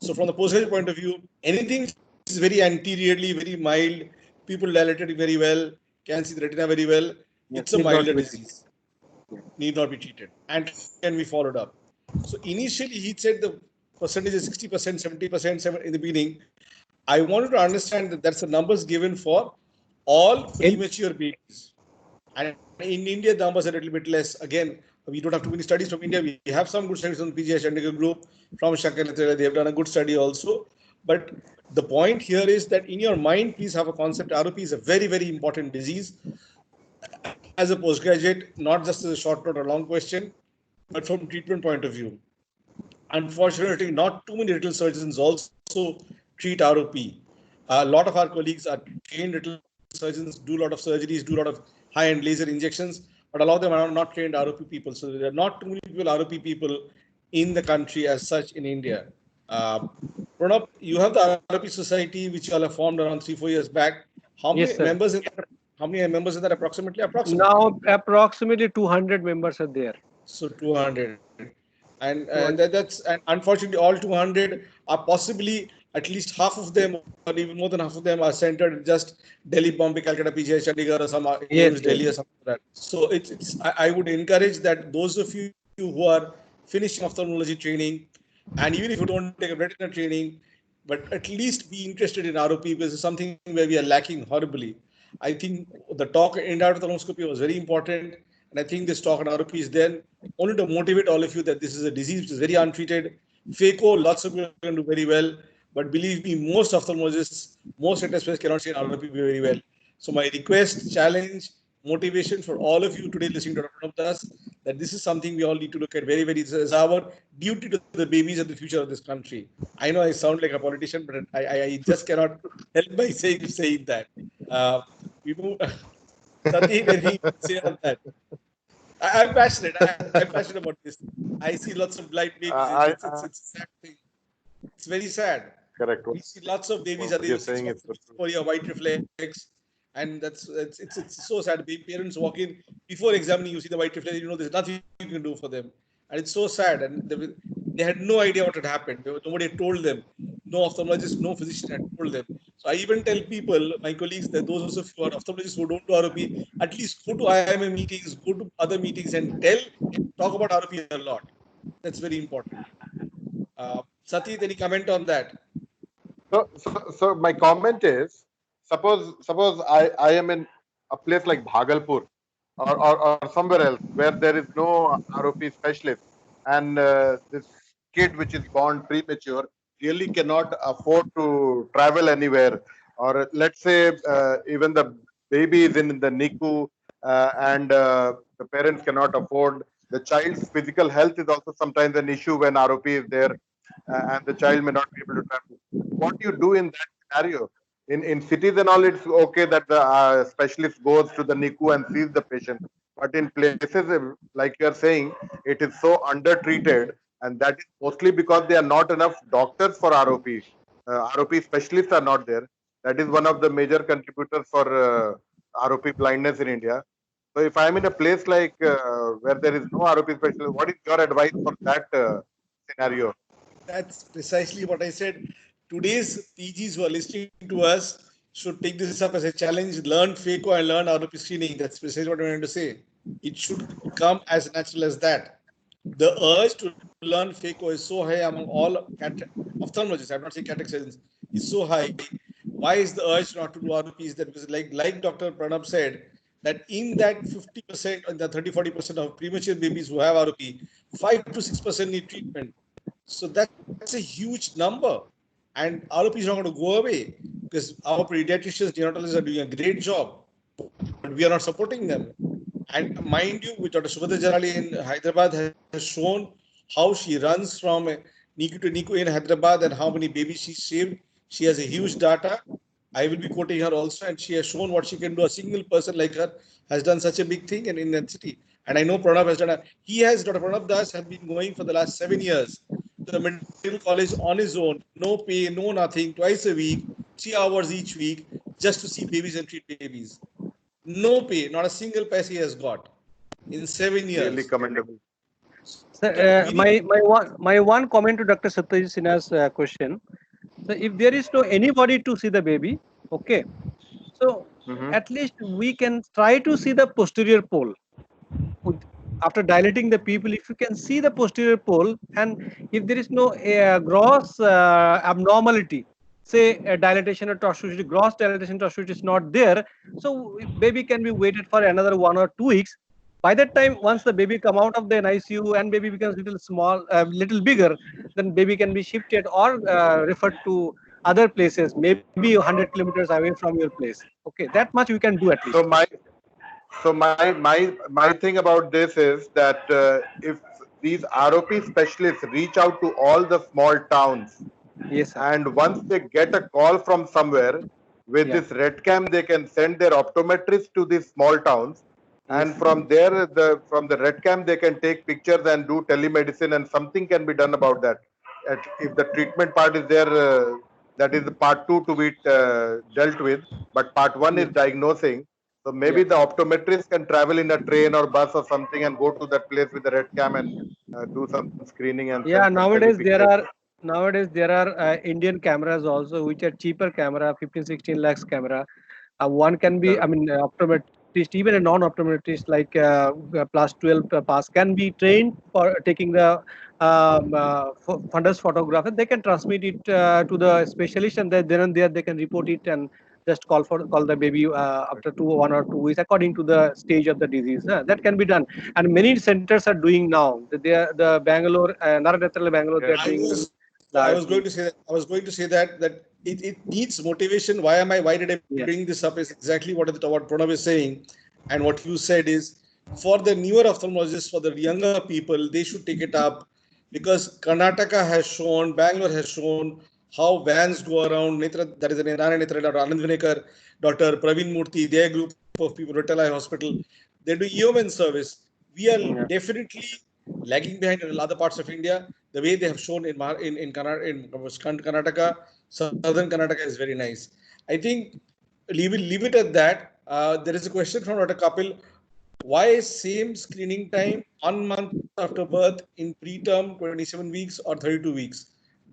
So from the postgraduate point of view, anything which is very anteriorly, very mild, people dilated very well, can see the retina very well, it's a milder disease, need not be treated, and can be followed up. So initially, he said the percentage is 60%, 70% in the beginning. I wanted to understand that that's the numbers given for all premature babies. And in India, the numbers are a little bit less. Again, we don't have too many studies from India. We have some good studies from the PGI Chandigarh group, from Shankar. They have done a good study also. But the point here is that in your mind, please have a concept. ROP is a very, very important disease. As a postgraduate, not just as a short note or long question, but from treatment point of view. Unfortunately, not too many retinal surgeons also treat ROP. A lot of our colleagues are trained retinal surgeons, do a lot of surgeries, do a lot of high-end laser injections, but a lot of them are not trained ROP people. So there are not too many people, ROP people in the country as such in India. Pranab, you have the ROP Society, which you all have formed around 3-4 years back. How many members in that? How many members in that approximately? Now, approximately 200 members are there. So 200. And unfortunately, all 200 are possibly at least half of them, or even more than half of them, are centered in just Delhi, Bombay, Calcutta, PGI, Chandigarh, or some Delhi or something like that. So I would encourage that those of you who are finishing ophthalmology training, and even if you don't take a retina training, but at least be interested in ROP, because it's something where we are lacking horribly. I think the talk in ophthalmoscopy was very important, and I think this talk on ROP is then only to motivate all of you that this is a disease which is very untreated. Phaco, lots of people can do very well, but believe me, most ophthalmologists, most retina specialists cannot see an ROP very well. So my request, challenge, motivation for all of you today listening to Dr. Pranab Das, that this is something we all need to look at very, very. It's our duty to the babies and the future of this country. I know I sound like a politician, but I just cannot help by saying that. Sati, anything to say on that? I'm passionate. I'm passionate about this. I see lots of blind babies. It's a sad thing. It's very sad. Correct. We see lots of babies are for your white reflex, and it's so sad. Parents walk in before examining, you see the white reflex, there's nothing you can do for them, and it's so sad. And they had no idea what had happened. Nobody had told them. No ophthalmologist, no physician had told them. So I even tell people, my colleagues, that those of you who are ophthalmologists who don't do ROP, at least go to IIMA meetings, go to other meetings, and talk about ROP a lot. That's very important. Sati, any comment on that? So my comment is, suppose I am in a place like Bhagalpur or somewhere else where there is no ROP specialist, and this kid which is born premature really cannot afford to travel anywhere, or let's say even the baby is in the NICU and the parents cannot afford. The child's physical health is also sometimes an issue when ROP is there, and the child may not be able to travel. What do you do in that scenario? In cities and all, it's okay that the specialist goes to the NICU and sees the patient. But in places like you are saying, it is so undertreated, and that is mostly because there are not enough doctors for ROP. ROP specialists are not there. That is one of the major contributors for ROP blindness in India. So if I am in a place like where there is no ROP specialist, what is your advice for that scenario? That's precisely what I said. Today's PGs who are listening to us should take this up as a challenge. Learn FACO and learn ROP screening. That's precisely what I'm trying to say. It should come as natural as that. The urge to learn FACO is so high among all ophthalmologists. I'm not saying catech surgeons. Is so high. Why is the urge not to do ROP? Is that because, like Dr. Pranab said, that in that 50% and the 30-40% of premature babies who have ROP, 5 to 6% need treatment. So that's a huge number. And ROP is not going to go away because our pediatricians, neonatologists are doing a great job, but we are not supporting them. And mind you, with Dr. Subhadra Jarali in Hyderabad has shown how she runs from NICU to NICU in Hyderabad and how many babies she saved. She has a huge data. I will be quoting her also, and she has shown what she can do. A single person like her has done such a big thing in that city. And I know Pranab has done Dr. Pranab Das has been going for the last 7 years to the medical college on his own, no pay, no nothing, twice a week, 3 hours each week, just to see babies and treat babies. No pay, not a single paise he has got in 7 years. Really commendable. So, my one comment to Dr. Satyajit Sinha's question. So if there is no anybody to see the baby, okay, so at least we can try to see the posterior pole. After dilating the pupil, if you can see the posterior pole, and if there is no gross abnormality, say dilatation or tortuosity, gross dilatation tortuosity is not there, so baby can be waited for another 1 or 2 weeks. By that time, once the baby come out of the ICU and baby becomes little small, little bigger, then baby can be shifted or referred to other places, maybe 100 kilometers away from your place. Okay, that much we can do at least. So my thing about this is that if these ROP specialists reach out to all the small towns, yes, sir. And once they get a call from somewhere, with this red cam, they can send their optometrist to these small towns, and from there, from the red cam, they can take pictures and do telemedicine, and something can be done about that. If the treatment part is there, that is the part 2 to be dealt with, but part 1 is diagnosing. So maybe the optometrist can travel in a train or bus or something and go to that place with the red cam and do some screening and nowadays there are Indian cameras also which are cheaper camera, 15-16 lakhs camera. One can be, I mean, optometrist, even a non-optometrist like plus 12 pass can be trained for taking the fundus photograph, and they can transmit it to the specialist, and then and there they can report it and just call the baby after 1 or 2 weeks according to the stage of the disease. That can be done, and many centers are doing now. The Bangalore, Naranetra Bangalore, they are doing. I was going to say that it needs motivation. Why did I bring this up? Is exactly what Pranab is saying, and what you said is for the newer ophthalmologists, for the younger people, they should take it up because Karnataka has shown, Bangalore has shown how vans go around. That is Naranetra, Dr. Anand Vinekar, Dr. Praveen Murthy, their group of people, Rotelai Hospital, they do yeoman service. We are definitely lagging behind in other parts of India. The way they have shown in Karnataka, southern Karnataka is very nice. I think leave it at that. There is a question from Dr. Kapil. Why same screening time 1 month after birth in preterm 27 weeks or 32 weeks?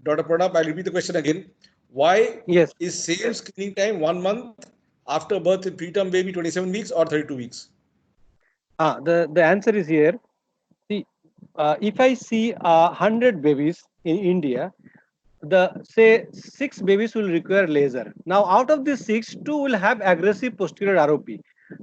Dr. Pranab, I'll repeat the question again. Why is same screening time 1 month after birth in preterm baby 27 weeks or 32 weeks? The answer is here. See, if I see 100 babies in India, say 6 babies will require laser. Now, out of these 6, 2 will have aggressive posterior ROP.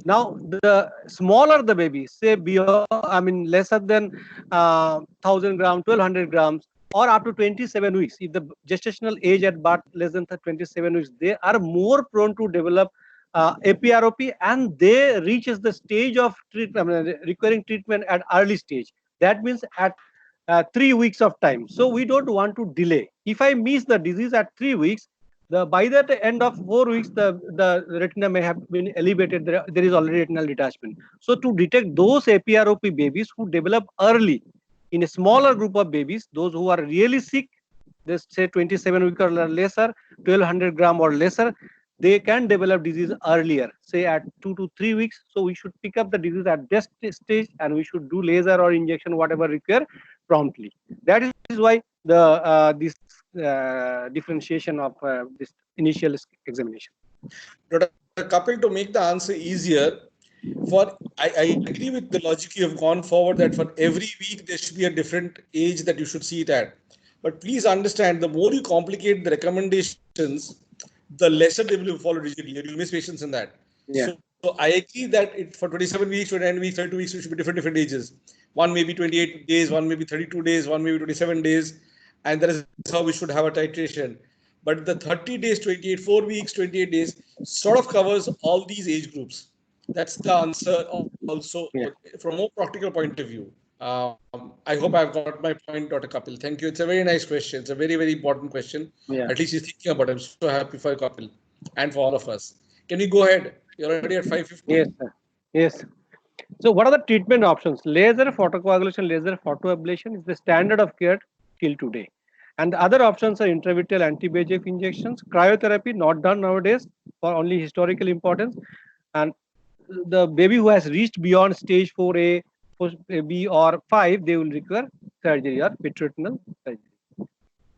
Now, the smaller the baby, say lesser than 1,000 grams, 1,200 grams, or up to 27 weeks, if the gestational age at birth less than 27 weeks, they are more prone to develop APROP, and they reaches the stage of requiring treatment at early stage. That means at 3 weeks of time. So we don't want to delay. If I miss the disease at 3 weeks, by the end of 4 weeks, the retina may have been elevated. There is already retinal detachment. So to detect those APROP babies who develop early in a smaller group of babies, those who are really sick, they say 27 weeks or lesser, 1200 gram or lesser, they can develop disease earlier, say at 2 to 3 weeks. So we should pick up the disease at this stage, and we should do laser or injection, whatever required, promptly. That is why this differentiation of this initial examination. Dr. Kapil, to make the answer easier, I agree with the logic you have gone forward that for every week there should be a different age that you should see it at. But please understand, the more you complicate the recommendations, the lesser they will follow rigidly. You'll miss patients in that. Yeah. So I agree that for 27 weeks, 29 weeks, 32 weeks, it should be different ages. One may be 28 days, one may be 32 days, one may be 27 days, and that is how we should have a titration. But the 30 days, 28, 4 weeks, 28 days sort of covers all these age groups. That's the answer also from a more practical point of view. I hope I've got my point, Dr. Kapil. Thank you. It's a very nice question. It's a very, very important question. Yeah. At least he's thinking about it. I'm so happy for Kapil and for all of us. Can we go ahead? You're already at 5:50. Yes, sir. Yes. So what are the treatment options? Laser photocoagulation, laser photoablation is the standard of care till today. And the other options are intravitreal anti-VEGF injections, cryotherapy, not done nowadays for only historical importance. And the baby who has reached beyond stage 4A, B or 5, they will require surgery or vitreoretinal surgery.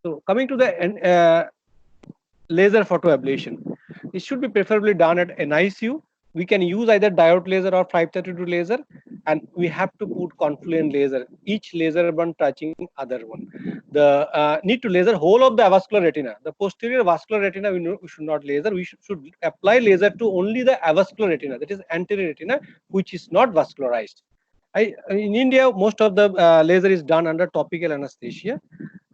So coming to the laser photoablation, it should be preferably done at NICU. We can use either diode laser or 532 laser, and we have to put confluent laser, each laser one touching other one. The need to laser whole of the avascular retina. The posterior vascular retina we should not laser. We should apply laser to only the avascular retina, that is anterior retina, which is not vascularized. In India, most of the laser is done under topical anesthesia,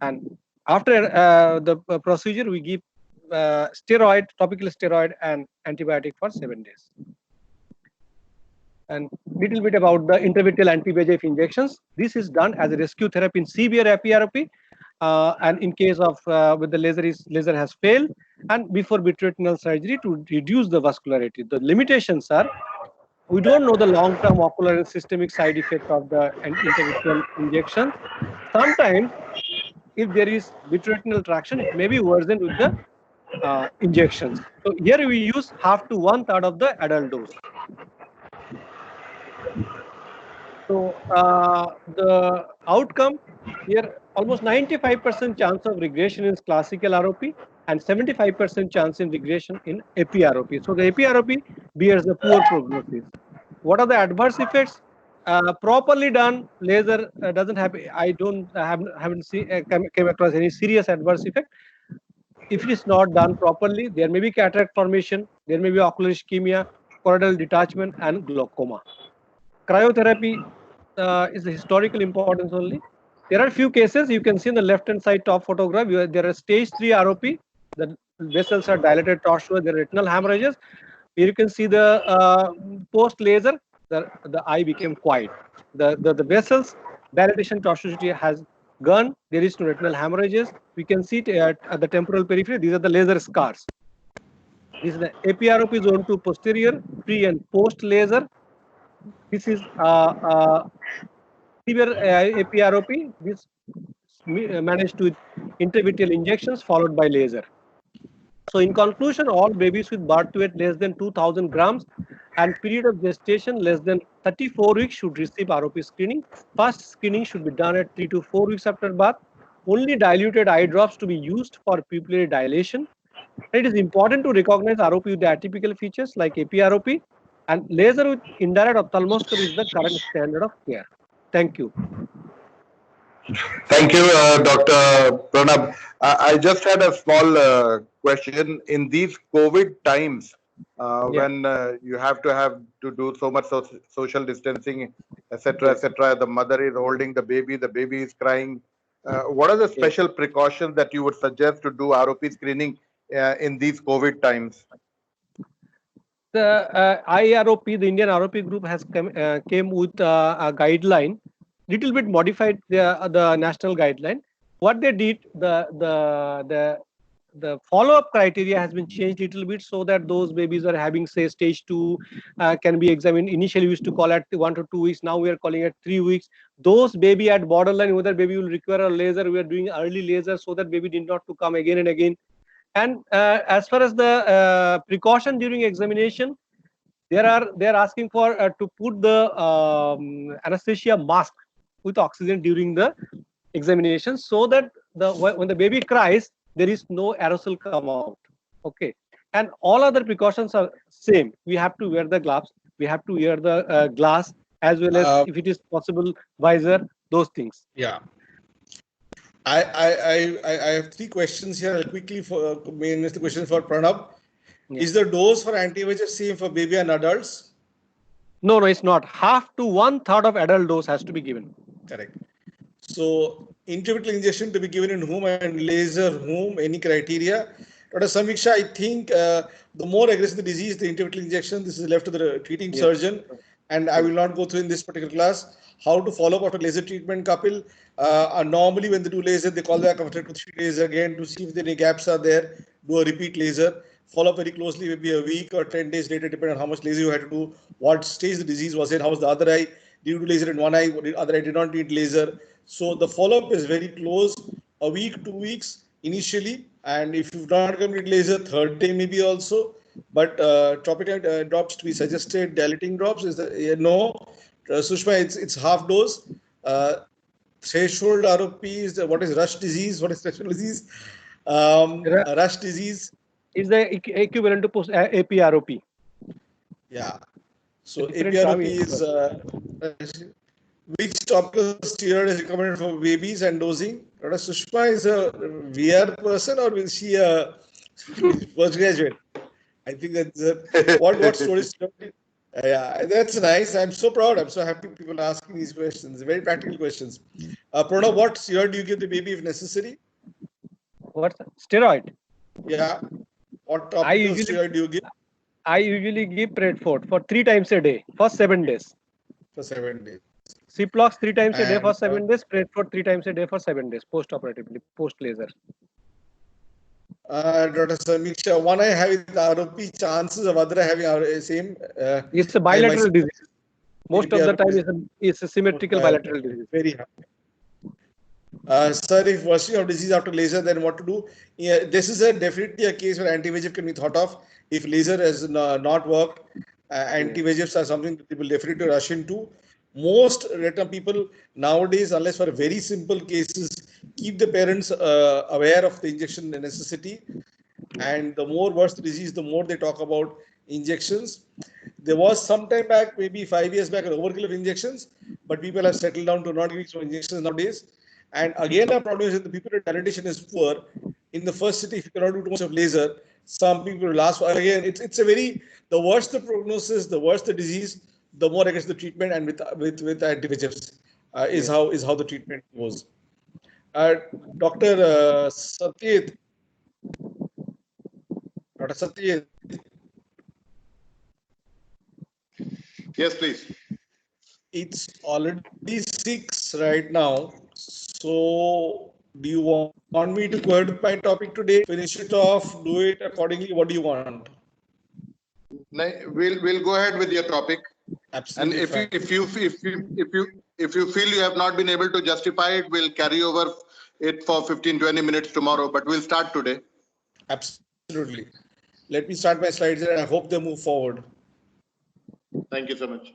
and after the procedure, we give topical steroid and antibiotic for 7 days. And little bit about the intravitreal anti-VEGF injections. This is done as a rescue therapy in severe epiROP, and in case of with the laser has failed, and before vitreoretinal surgery to reduce the vascularity. The limitations are, we don't know the long-term ocular and systemic side effect of the intravitreal injection. Sometimes, if there is vitreoretinal traction, it may be worsened with the injections. So here we use half to 1/3 of the adult dose. So the outcome here, almost 95% chance of regression in classical ROP and 75% chance in regression in epiROP. So the epiROP bears a poor prognosis. What are the adverse effects? Properly done laser doesn't have. I haven't came across any serious adverse effect. If it is not done properly, there may be cataract formation, there may be ocular ischemia, choroidal detachment, and glaucoma. Cryotherapy is the historical importance only. There are few cases you can see in the left-hand side top photograph. There are stage 3 ROP. The vessels are dilated tortuous. There are retinal hemorrhages. Here you can see the post-laser. The eye became quiet. The vessels dilatation tortuosity has gone. There is no retinal hemorrhages. We can see it at the temporal periphery. These are the laser scars. This is the epiROP zone 2 posterior, pre and post laser. This is severe epiROP. This managed to intravitreal injections followed by laser. So in conclusion, all babies with birth weight less than 2,000 grams and period of gestation less than 34 weeks should receive ROP screening. First screening should be done at 3 to 4 weeks after birth. Only diluted eye drops to be used for pupillary dilation. It is important to recognize ROP with the atypical features like epiROP, and laser with indirect ophthalmoscopy is the current standard of care. Thank you. Thank you, Dr. Pranab. I just had a small question. In these COVID times, when you have to do so much social distancing, etc., etc., the mother is holding the baby is crying. What are the special precautions that you would suggest to do ROP screening in these COVID times? The IROP, the Indian ROP group, has came with a guideline, little bit modified the national guideline. What they did, the the follow-up criteria has been changed a little bit, so that those babies are having, say, stage 2, can be examined. Initially we used to call it 1 to 2 weeks, now we are calling it 3 weeks. Those baby at borderline whether baby will require a laser, we are doing early laser so that baby did not to come again and again. And as far as the precaution during examination, they are asking for to put the anesthesia mask with oxygen during the examination, so that when the baby cries, there is no aerosol come out. Okay, and all other precautions are same. We have to wear the gloves, we have to wear the glass, as well as if it is possible visor, those things. Yeah. I have 3 questions here. I'll quickly main the question for Pranab. Yeah. Is the dose for anti-VEGF same for baby and adults? No, it's not. Half to 1/3 of adult dose has to be given. Correct. So intravitreal injection to be given in whom and laser whom, any criteria? Dr. Samiksha, I think the more aggressive the disease, the intravitreal injection, this is left to the treating surgeon, and I will not go through in this particular class how to follow up after laser treatment, Kapil. Normally when they do laser, they call back after 2-3 days again to see if any gaps are there, do a repeat laser, follow up very closely, maybe a week or 10 days later, depending on how much laser you had to do, what stage the disease was in, how was the other eye, did you do laser in one eye, the other eye did not need laser. So the follow-up is very close, a week, 2 weeks initially, and if you've not completed laser, third day maybe also. But topical drops to be suggested, dilating drops is no. Sushma, it's half dose. Threshold ROP is what is rush disease? What is threshold disease? Rush disease is the equivalent to post APROP. Yeah. So APROP is which topical steroid is recommended for babies and dosing? Dr. Sushma is a VR person, or is she a postgraduate? I think that's what story. Yeah, that's nice. I'm so proud. I'm so happy people are asking these questions. Very practical questions. Pranab, what steroid do you give the baby if necessary? What steroid? Yeah. What topical steroid do you give? I usually give Predfort for 3 times a day for 7 days. For 7 days. Ciplox 3 times a day for 7 days. Predfort 3 times a day for 7 days. Post-operatively, post-laser. Dr. Samiksha, one eye having ROP, chances of other eye having same. It's a bilateral disease. Most of the time, it's a symmetrical bilateral disease. Very high. Sir, if worsening of disease after laser, then what to do? Yeah, this is definitely a case where anti-VEGF can be thought of. If laser has not worked, anti-VEGFs are something that people definitely rush into. Most retina people nowadays, unless for very simple cases, keep the parents aware of the injection necessity. And the more worse the disease, the more they talk about injections. There was some time back, maybe 5 years back, an overkill of injections, but people have settled down to not giving so injections nowadays. And again, our problem is that the people with dilatation is poor. In the first city, if you cannot do too much of laser, some people will last. Again, it's a very, the worse the prognosis, the worse the disease, the more against the treatment, and with anti-VEGFs is how the treatment goes. Dr. Satyed. Dr. Satyed. Yes, please. It's already 6 right now. So, do you want me to go ahead with my topic today? Finish it off, do it accordingly. What do you want? We'll go ahead with your topic. Absolutely. And if you feel you have not been able to justify it, we'll carry over it for 15-20 minutes tomorrow. But we'll start today. Absolutely. Let me start my slides and I hope they move forward. Thank you so much.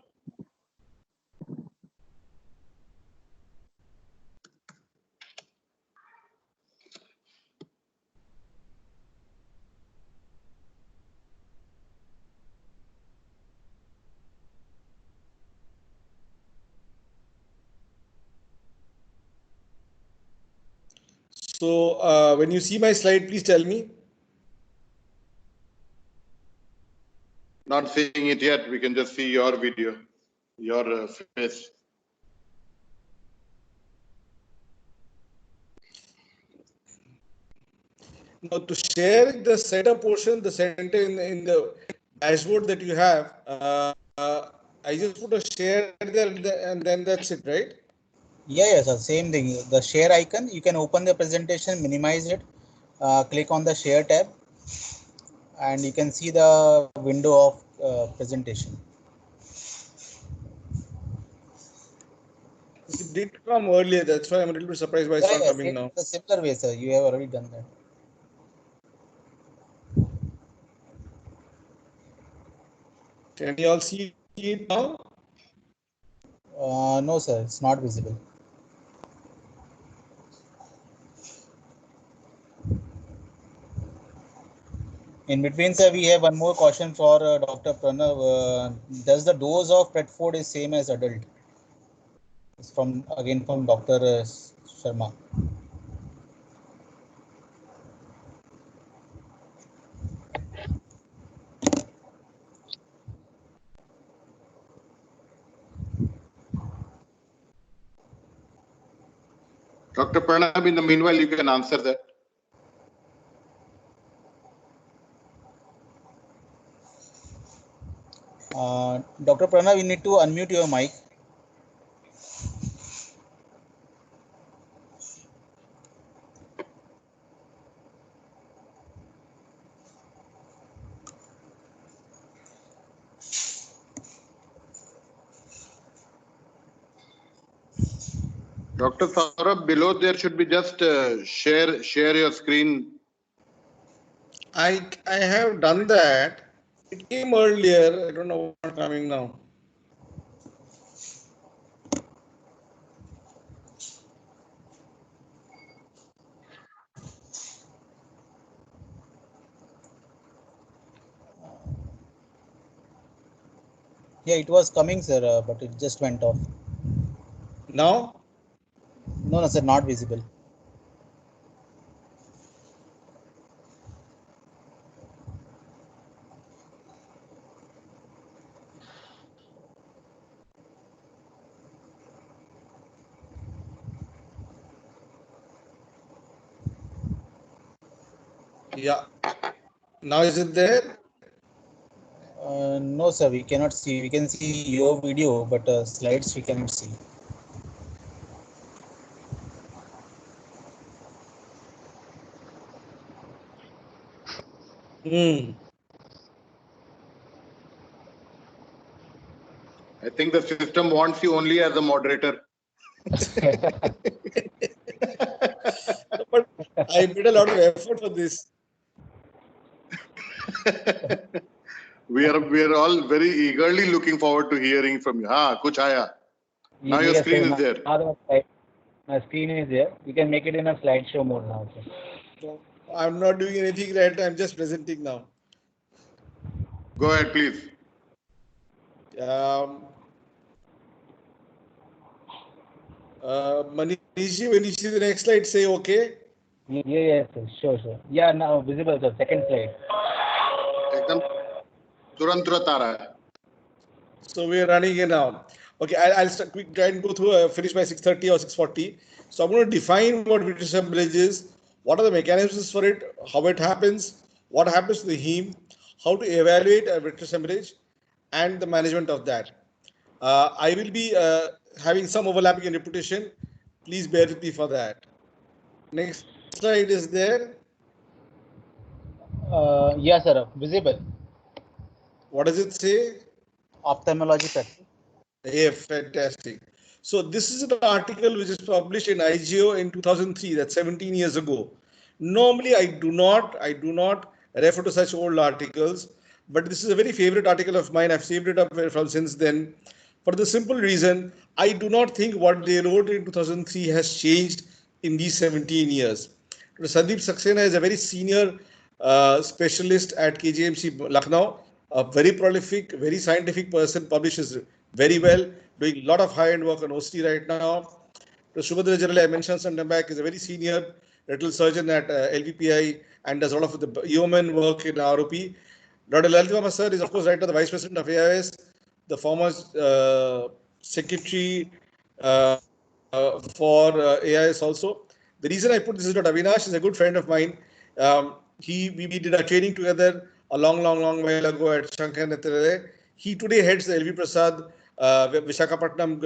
So when you see my slide, please tell me. Not seeing it yet. We can just see your video, your face. Now, to share the center portion, the center in the dashboard that you have, I just put a share there and then that's it, right? Yeah, sir. Same thing. The share icon, you can open the presentation, minimize it, Click on the share tab and you can see the window of presentation. It did come earlier. That's why I'm a little bit surprised why it's not coming now. The similar way, sir. You have already done that. Can you all see it now? No, sir. It's not visible. In between, sir, we have one more question for Dr. Pranav. Does the dose of Predford is same as adult? It's from Dr. Sharma. Dr. Pranab, in the meanwhile, you can answer that. Dr. Pranav, you need to unmute your mic. Dr. Saurabh, below there should be just share your screen. I have done that. It came earlier. I don't know what's coming now. Yeah, it was coming, sir, but it just went off. Now? No, sir, not visible. Yeah. Now is it there? No, sir, we cannot see. We can see your video, but slides we cannot see. I think the system wants you only as a moderator. But I made a lot of effort for this. We are all very eagerly looking forward to hearing from you. Kuch aaya. Now your screen is there. My screen is there. You can make it in a slideshow mode now. So I'm not doing anything right. I'm just presenting now. Go ahead, please. Manishi, when you see the next slide, say okay. Yes, sure. Yeah, now visible, sir. Second slide. So we are running it now. Okay, I'll try and go through, finish by 6:30 or 6:40. So I'm going to define what vitreous hemorrhage is, what are the mechanisms for it, how it happens, what happens to the heme, how to evaluate a vitreous hemorrhage, and the management of that. I will be having some overlapping in repetition. Please bear with me for that. Next slide is there. Yes, sir. Visible. What does it say? Ophthalmology practice. Yeah, fantastic. So this is an article which is published in IGO in 2003. That's 17 years ago. Normally, I do not refer to such old articles, but this is a very favorite article of mine. I've saved it up from since then, for the simple reason I do not think what they wrote in 2003 has changed in these 17 years. Sandeep Saxena is a very senior specialist at KGMC Lucknow, a very prolific, very scientific person, publishes very well, doing a lot of high-end work on OCT right now. Subhadra Jarale, I mentioned some time back, is a very senior retinal surgeon at LVPI and does a lot of the human work in ROP. Dr. Lalitvama sir is, of course, right now the Vice President of AIS, the former Secretary for AIS also. The reason I put this is Dr. Avinash is a good friend of mine. We did a training together a long while ago at Shankar. He today heads the LV Prasad Visakhapatnam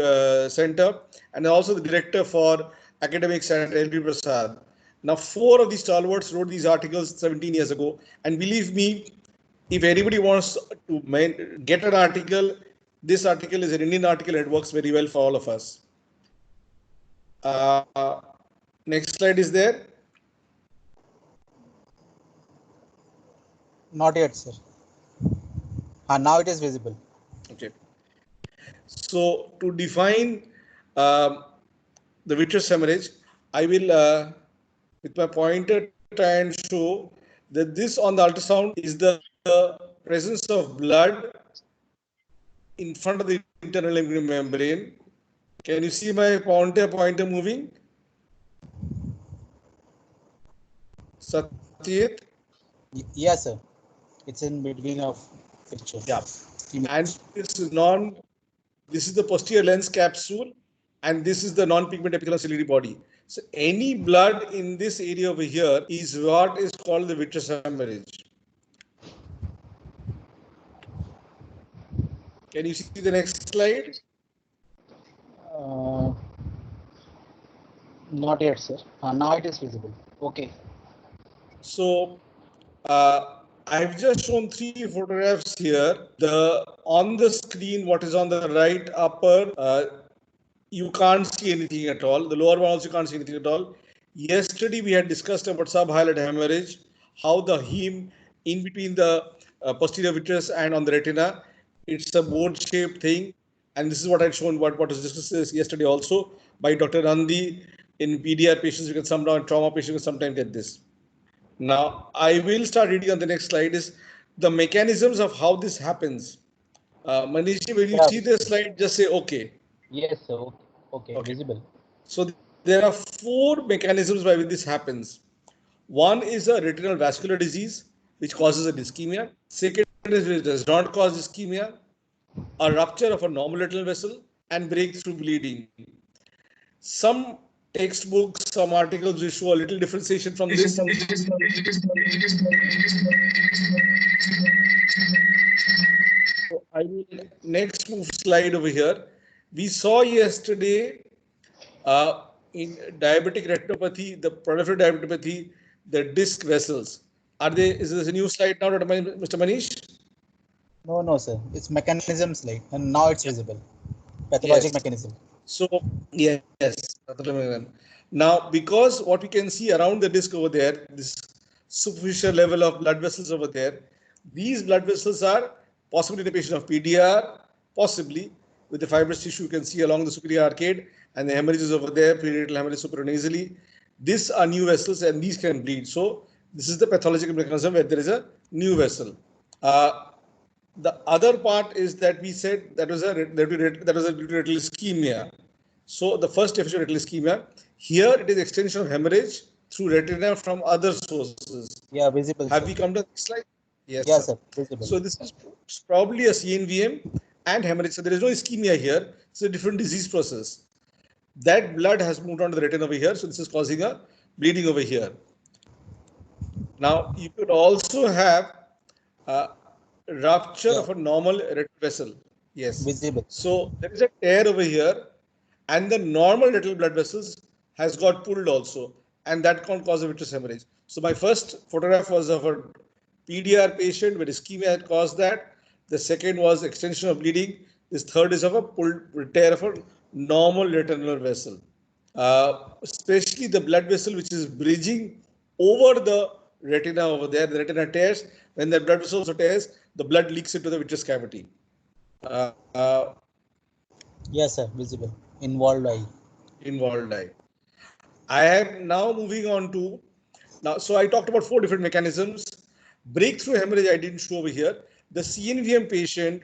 Center and also the director for academics at LV Prasad. Now, 4 of these stalwarts wrote these articles 17 years ago. And believe me, if anybody wants to get an article, this article is an Indian article. It works very well for all of us. Next slide is there. Not yet, sir. Now it is visible. Okay. So to define the vitreous hemorrhage, I will, with my pointer, try and show that this on the ultrasound is the presence of blood in front of the internal membrane. Can you see my pointer moving? Satyajit? Yes, sir. It's in between of picture. Yeah. And this is the posterior lens capsule, and this is the non-pigment epithelial ciliary body. So any blood in this area over here is what is called the vitreous hemorrhage. Can you see the next slide? Not yet, sir. Now it is visible. Okay. So I've just shown 3 photographs here. On the screen, what is on the right upper, you can't see anything at all. The lower one also can't see anything at all. Yesterday we had discussed about subhyaloid hemorrhage, how the heme in between the posterior vitreous and on the retina, it's a board-shaped thing. And this is what I'd shown, what was discussed yesterday also by Dr. Nandi. In PDR patients, you can sometimes, trauma patients, you can sometimes get this. Now, I will start reading on the next slide is the mechanisms of how this happens. Manish, when you see this slide, just say okay. Yes, sir. Okay. Visible. So there are 4 mechanisms by which this happens. One is a retinal vascular disease, which causes a ischemia. Second is which does not cause ischemia, a rupture of a normal retinal vessel, and breakthrough bleeding. Some textbooks, some articles will show a little differentiation from this. So I will next move slide over here. We saw yesterday in diabetic retinopathy, the proliferative diabetic, the disc vessels. Is this a new slide now, Mr. Manish? No, sir. It's mechanism slide, and now it's visible. Pathologic mechanism. So yes. Now, because what we can see around the disc over there, this superficial level of blood vessels over there, these blood vessels are possibly in a patient of PDR, possibly with the fibrous tissue you can see along the superior arcade, and the hemorrhages over there, periretinal hemorrhage supranasally. These are new vessels and these can bleed. So this is the pathological mechanism where there is a new vessel. The other part is that we said that was a retinal ischemia. So the first definition of retinal ischemia, here it is extension of hemorrhage through retina from other sources. Yeah, visible. Have we come to this slide? Yes, sir. Visible. So this is probably a CNVM and hemorrhage. So there is no ischemia here. It's a different disease process. That blood has moved on to the retina over here. So this is causing a bleeding over here. Now you could also have rupture of a normal retinal vessel. Yes. Visible. So there is a tear over here, and the normal retinal blood vessels has got pulled also, and that can cause a vitreous hemorrhage. So my first photograph was of a PDR patient where ischemia had caused that. The second was extension of bleeding. This third is of a pulled tear of a normal retinal vessel. Especially the blood vessel which is bridging over the retina over there. The retina tears. When the blood vessel also tears, the blood leaks into the vitreous cavity. Yes, sir. Visible. Involved eye. Involved eye. I am now moving on to so I talked about 4 different mechanisms. Breakthrough hemorrhage I didn't show over here. The CNVM patient,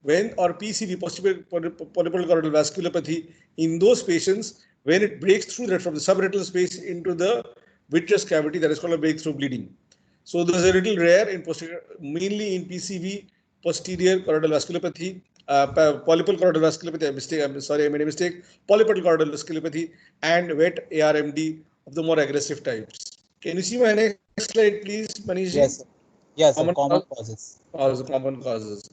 or PCV, polypoidal choroidal vasculopathy, in those patients, when it breaks through from the subretinal space into the vitreous cavity, that is called a breakthrough bleeding. So there's a little rare in posterior, mainly in PCV, posterior choroidal vasculopathy, polypoidal choroidal vasculopathy. I made a mistake. Polypoidal choroidal vasculopathy and wet ARMD of the more aggressive types. Can you see my next slide, please, Manish? Yes, sir. Yes, common causes. Common causes.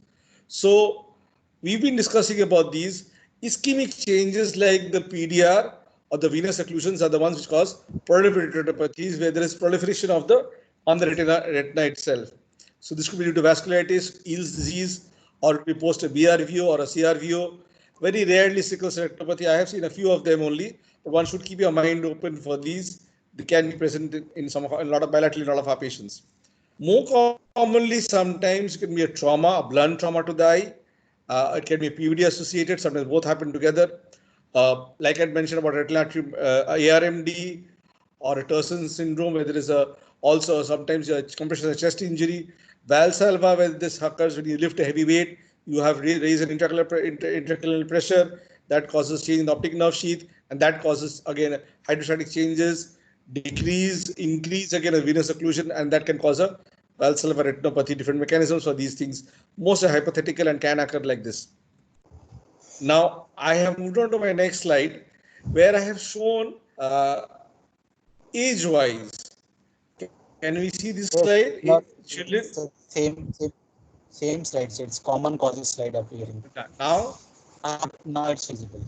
So we've been discussing about these ischemic changes like the PDR or the venous occlusions are the ones which cause proliferative retinopathies, where there is proliferation of the on the retina itself. So this could be due to vasculitis, Eales disease, or it could be post a BRVO or a CRVO. Very rarely sickle cell retinopathy. I have seen a few of them only, but one should keep your mind open for these. They can be present in a lot of bilaterally in a lot of our patients. More commonly, sometimes it can be a trauma, a blunt trauma to the eye. It can be PVD associated. Sometimes both happen together. Like I mentioned about retinal ARMD or a Terson syndrome, where there is also sometimes a compression of the chest injury. Valsalva, where this occurs when you lift a heavy weight, you have raised an intracranial pressure that causes change in the optic nerve sheath, and that causes again hydrostatic changes, increase again a venous occlusion, and that can cause a Valsalva retinopathy. Different mechanisms for these things. Most are hypothetical and can occur like this. Now I have moved on to my next slide, where I have shown age-wise. Can we see this slide? Children. Same slide. So it's common causes slide appearing. Now it's visible.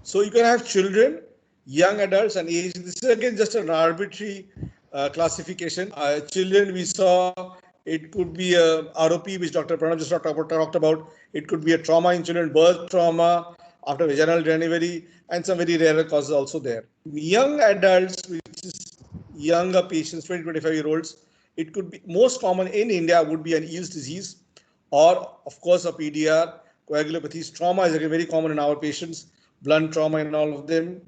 So you can have children, young adults, and age. This is again just an arbitrary classification. Children, we saw it could be a ROP, which Dr. Pranav just talked about. It could be a trauma in children, birth trauma after vaginal delivery, and some very rare causes also there. Young adults, which is younger patients, 20-25-year-olds, it could be most common in India would be an Eales disease, or of course a PDR, coagulopathies. Trauma is again very common in our patients, blunt trauma in all of them.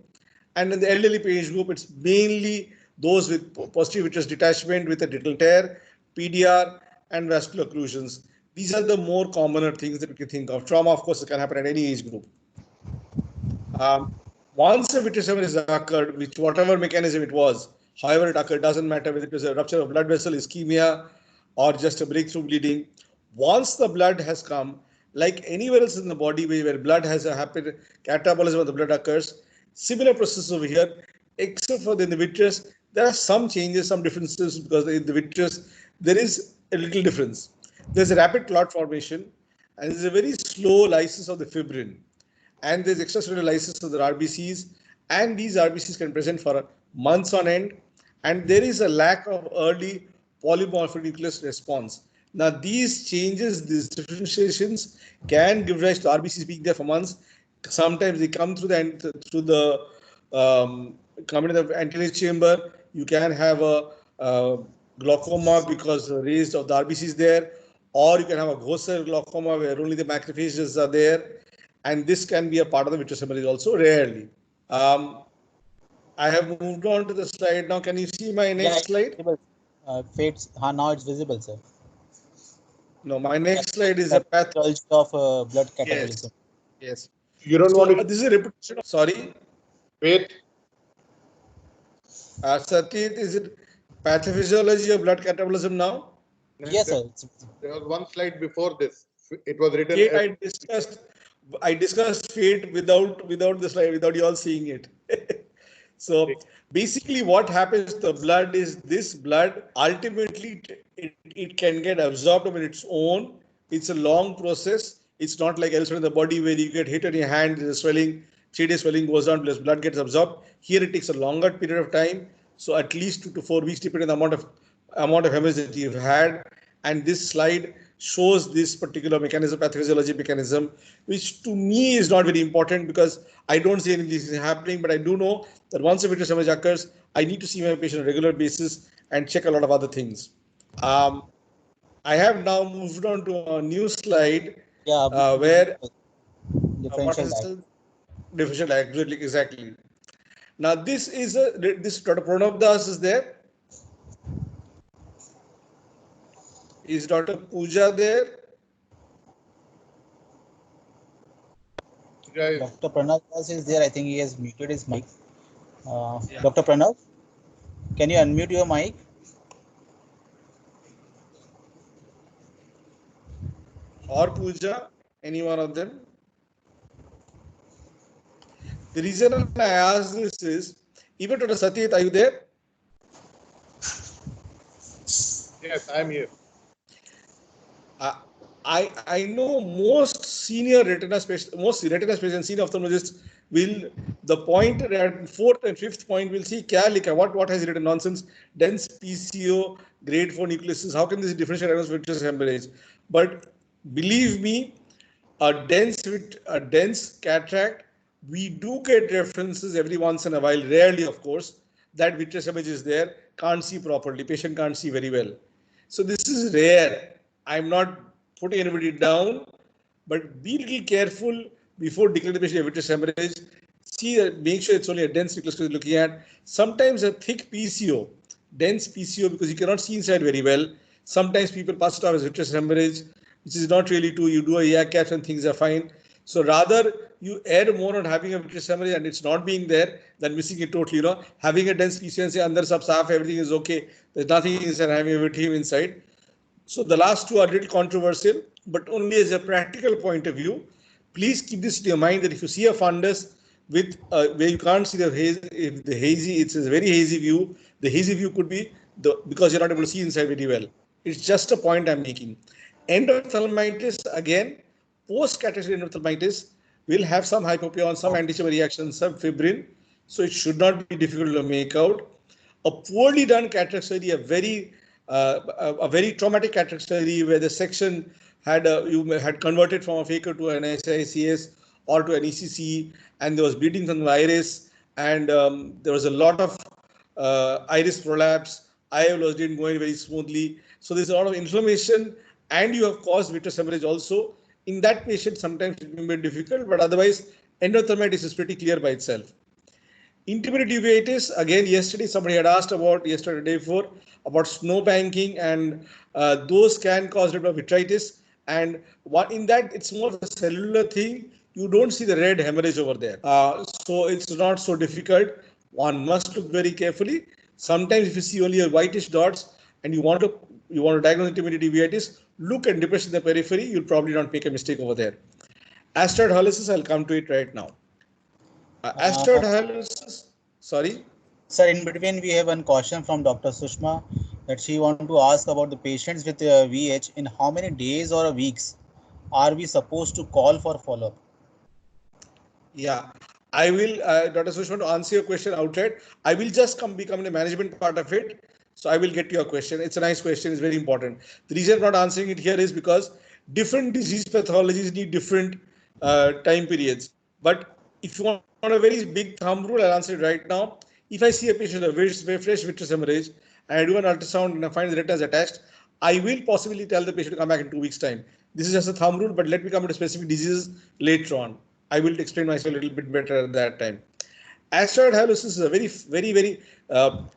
And in the elderly patient group, it's mainly those with posterior vitreous detachment with a little tear, PDR, and vascular occlusions. These are the more commoner things that we can think of. Trauma, of course, can happen at any age group. Once a vitreous hemorrhage has occurred, which whatever mechanism it was, however it occurred, doesn't matter whether it was a rupture of blood vessel, ischemia, or just a breakthrough bleeding. Once the blood has come, like anywhere else in the body where blood has happened, catabolism of the blood occurs, similar process over here, except for in the vitreous, there are some changes, some differences, because in the vitreous, there is a little difference. There's a rapid clot formation, and there's a very slow lysis of the fibrin, and there's extracellular lysis of the RBCs, and these RBCs can present for months on end, and there is a lack of early polymorphic nucleus response. Now, these changes, these differentiations can give rise to RBCs being there for months. Sometimes they come through the coming in the anterior chamber. You can have a glaucoma because the raised of the RBCs there, or you can have a ghost cell glaucoma where only the macrophages are there, and this can be a part of the vitreous hemorrhage also, rarely. I have moved on to the slide now. Can you see my next slide? Fades. Now it's visible, sir. No, my next slide is a pathology of blood catabolism. Yes. You don't want to. This is a repetition of, sorry. Wait. Satyajit, is it pathophysiology of blood catabolism now? Yes, sir. There was one slide before this. It was written. I discussed fate without the slide, without you all seeing it. So basically what happens to the blood is this blood ultimately it can get absorbed on its own. It's a long process. It's not like elsewhere in the body where you get hit on your hand, there's a swelling, 3-day swelling goes down, plus blood gets absorbed. Here it takes a longer period of time. So at least 2 to 4 weeks, depending on the amount of hemorrhage that you've had. And this slide shows this particular mechanism, pathophysiology mechanism, which to me is not very important because I don't see any of these happening, but I do know that once a vitreous hemorrhage occurs, I need to see my patient on a regular basis and check a lot of other things. I have now moved on to a new slide where differential diet, exactly. Now this is this Dr. Pranav Das is there. Is Dr. Pooja there? Dr. Pranav is there. I think he has muted his mic. Dr. Pranav, can you unmute your mic? Or Pooja, any one of them? The reason I ask this is, even Dr. Satyajit, are you there? Yes, I'm here. I know most senior retina specialists, most retina specialists and senior ophthalmologists will, The point at fourth and fifth point, we'll see what has written nonsense, dense PCO, grade 4 nucleus. How can this differential diagnosis of vitreous hemorrhage? But believe me, a dense cataract, we do get references every once in a while, rarely of course, that vitreous hemorrhage is there, can't see properly, patient can't see very well. So this is rare. I'm not putting anybody down, but be little careful before declaring the patient a vitreous hemorrhage. See, make sure it's only a dense nucleus you're looking at. Sometimes a thick PCO, dense PCO, because you cannot see inside very well. Sometimes people pass it off as vitreous hemorrhage, which is not really true. You do a ER caps and things are fine. So rather you err more on having a vitreous hemorrhage and it's not being there than missing it totally. Having a dense PCO and say under sub saaf, everything is okay. There's nothing inside, having a vitreous inside. So the last two are a little controversial, but only as a practical point of view. Please keep this in your mind that if you see a fundus with where you can't see the haze, if the hazy, it's a very hazy view. The hazy view could be because you're not able to see inside very well. It's just a point I'm making. Endophthalmitis, again, post-cataract endophthalmitis will have some hypopyon, some antistable reaction, some fibrin. So it should not be difficult to make out. A poorly done cataract surgery, a very traumatic cataract surgery where the section you had converted from a phaco to an SICS or to an ECC, and there was bleeding from the iris, and there was a lot of iris prolapse. IOLs didn't go in very smoothly. So there's a lot of inflammation, and you have caused vitreous hemorrhage also. In that patient, sometimes it may be difficult, but otherwise, endophthalmitis is pretty clear by itself. Intermediate uveitis, again, yesterday somebody had asked about, day before, about snow banking, and those can cause a bit of vitritis. And in that, it's more of a cellular thing. You don't see the red hemorrhage over there. So it's not so difficult. One must look very carefully. Sometimes if you see only a whitish dots and you want to diagnose intermediate uveitis, look at depression in the periphery. You'll probably not make a mistake over there. Asteroid hallucis, I'll come to it right now. Asteroid hallucis, sorry? Sir, in between we have one question from Dr. Sushma that she wants to ask about the patients with VH. In how many days or weeks are we supposed to call for follow-up? Yeah, I will, Dr. Sushma, to answer your question outright. I will just become the management part of it. So I will get to your question. It's a nice question. It's very important. The reason I'm not answering it here is because different disease pathologies need different time periods. But if you want a very big thumb rule, I'll answer it right now. If I see a patient with a fresh vitreous hemorrhage and I do an ultrasound and I find the retina is attached, I will possibly tell the patient to come back in 2 weeks' time. This is just a thumb rule, but let me come to specific diseases later on. I will explain myself a little bit better at that time. Asteroid hallucis is a very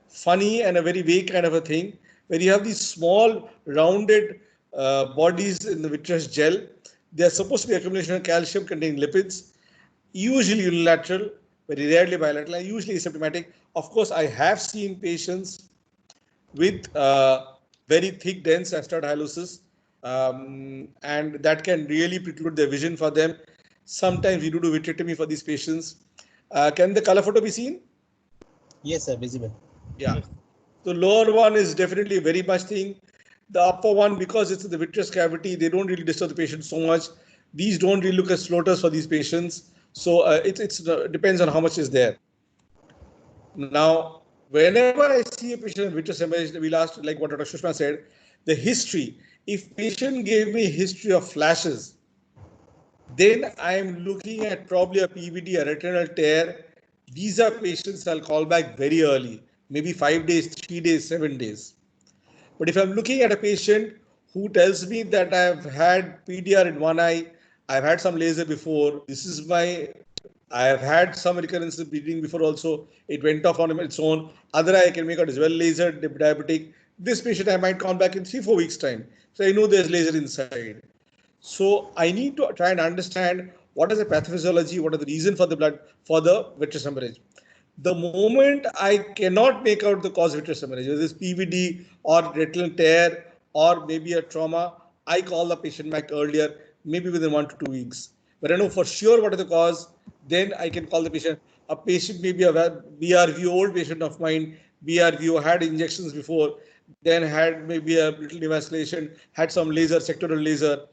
funny and a very vague kind of a thing, where you have these small rounded bodies in the vitreous gel. They are supposed to be accumulation of calcium containing lipids, usually unilateral, very rarely bilateral, and usually asymptomatic. Of course, I have seen patients with very thick, dense asteroid hallucis, and that can really preclude their vision for them. Sometimes we do vitrectomy for these patients. Can the color photo be seen? Yes, sir, visible. Yeah. The lower one is definitely very much thing. The upper one, because it's in the vitreous cavity, they don't really disturb the patient so much. These don't really look as floaters for these patients. So it depends on how much is there. Now, whenever I see a patient with vitreous hemorrhage, we'll ask, like what Dr. Sushma said, the history. If patient gave me history of flashes, then I am looking at probably a PVD, a retinal tear. These are patients I'll call back very early, maybe 5 days, 3 days, 7 days. But if I'm looking at a patient who tells me that I've had PDR in one eye, I've had some laser before, I have had some recurrence of bleeding before also, it went off on its own, other eye I can make out as well laser, diabetic. This patient I might come back in 3-4 weeks time. So I know there's laser inside. So I need to try and understand what is the pathophysiology, what are the reason for the blood, for the vitreous hemorrhage. The moment I cannot make out the cause of vitreous hemorrhage, whether it's PVD or retinal tear or maybe a trauma, I call the patient back earlier, maybe within 1 to 2 weeks. But I know for sure what is the cause, then I can call the patient. A patient may be a BRVO, old patient of mine, BRVO, had injections before, then had maybe a little devasculation, had some laser, sectoral laser.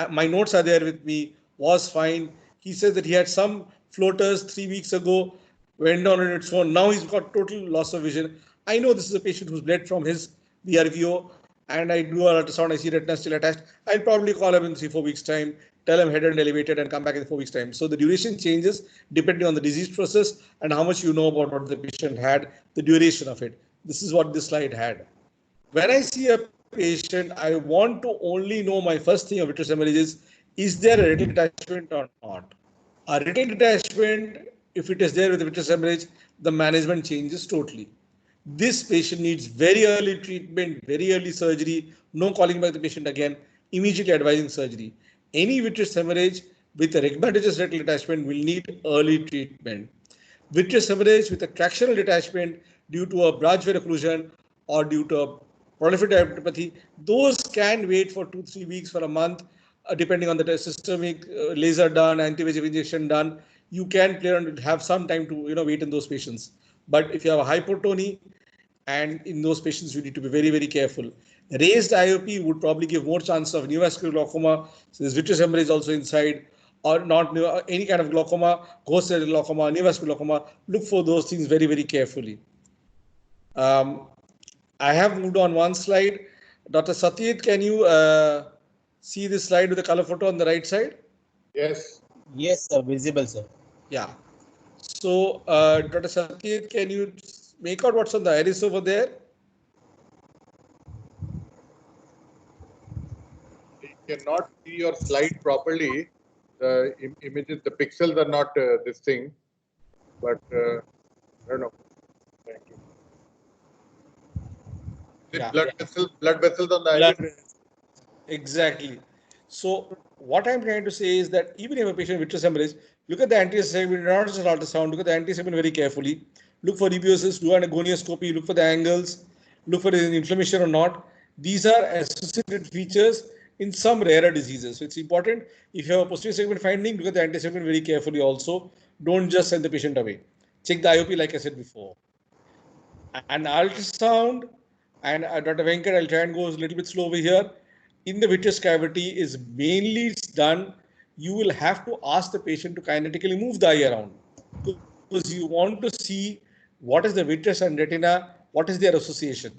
My notes are there with me, was fine. He says that he had some floaters 3 weeks ago, went down on its own. Now he's got total loss of vision. I know this is a patient who's bled from his BRVO, and I do an ultrasound, I see retina still attached. I'll probably call him in 3-4 weeks time, tell him head and elevated, and come back in 4 weeks time. So the duration changes depending on the disease process and how much you know about what the patient had, the duration of it. This is what this slide had. When I see a patient, I want to only know my first thing of vitreous hemorrhage is there a retinal detachment or not? A retinal detachment, if it is there with the vitreous hemorrhage, the management changes totally. This patient needs very early treatment, very early surgery, no calling back the patient again, immediately advising surgery. Any vitreous hemorrhage with a rhegmatogenous retinal detachment will need early treatment. Vitreous hemorrhage with a tractional detachment due to a branch vein occlusion or due to a proliferative retinopathy, those can wait for 2-3 weeks, for a month, depending on the systemic laser done, anti-VEGF injection done. You can play on, have some time to wait in those patients. But if you have a hypotony, and in those patients you need to be very, very careful. Raised IOP would probably give more chance of neovascular glaucoma. So there's vitreous hemorrhage also inside, or not any kind of glaucoma, ghost glaucoma, neovascular glaucoma. Look for those things very, very carefully. I have moved on one slide. Dr. Satyajit, can you see this slide with the color photo on the right side? Yes. Yes, sir. Visible, sir. Yeah. So, Dr. Satyajit, can you make out what's on the iris over there? You cannot see your slide properly. The images, the pixels are not this thing, but I don't know. Thank you. Yeah. Blood vessels on the iris? Exactly. So what I'm trying to say is that even if you have a patient with vitreous hemorrhage, look at the anterior segment, not just ultrasound, look at the anterior segment very carefully. Look for ebiosis, do an gonioscopy, look for the angles, look for the inflammation or not. These are associated features in some rarer diseases. So it's important, if you have a posterior segment finding, look at the anterior segment very carefully also. Don't just send the patient away. Check the IOP like I said before. An ultrasound, and Dr. Venkat, I'll try and go a little bit slow over here. In the vitreous cavity is mainly done, you will have to ask the patient to kinetically move the eye around, because you want to see what is the vitreous and retina, what is their association.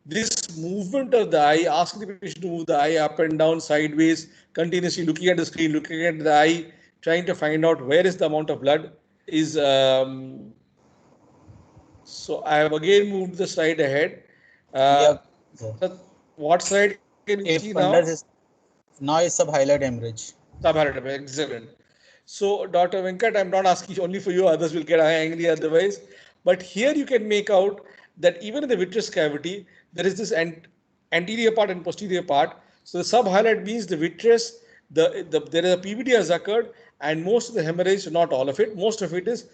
This movement of the eye, asking the patient to move the eye up and down, sideways, continuously looking at the screen, looking at the eye, trying to find out where is the amount of blood is. So I have again moved the slide ahead. Yeah. What slide can you see now? Now is sub-highlight hemorrhage. Sub-highlight hemorrhage, excellent. So Dr. Venkat, I'm not asking only for you, others will get angry otherwise. But here you can make out that even in the vitreous cavity, there is this anterior part and posterior part. So the sub-highlight means the vitreous, there is a PVD has occurred, and most of the hemorrhage, not all of it, most of it is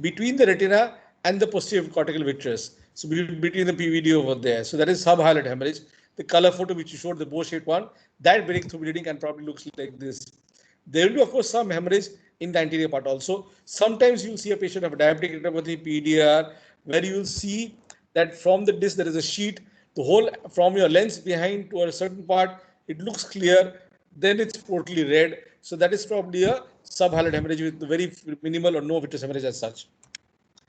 between the retina and the posterior cortical vitreous. So between the PVD over there. So that is sub-highlight hemorrhage. The color photo which you showed, the bow-shaped one, that breakthrough bleeding can probably looks like this. There will be, of course, some hemorrhage in the anterior part also. Sometimes you'll see a patient of diabetic retinopathy, PDR, where you'll see that from the disc there is a sheet, the whole from your lens behind to a certain part, it looks clear, then it's totally red. So that is probably a sub-highlight hemorrhage with very minimal or no vitreous hemorrhage as such.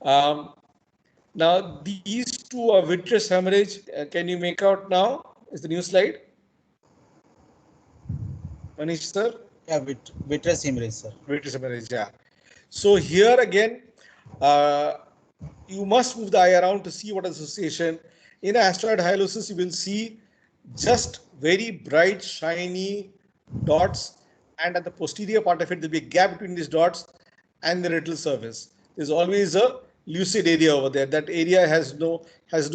Now these two are vitreous hemorrhage. Can you make out now? Is the new slide? Manish sir? Yeah, vitreous hemorrhage, sir. Vitreous hemorrhage, yeah. So here again, you must move the eye around to see what association. In asteroid hyalosis, you will see just very bright, shiny dots, and at the posterior part of it, there'll be a gap between these dots and the retinal surface. There's always a lucid area over there. That area has no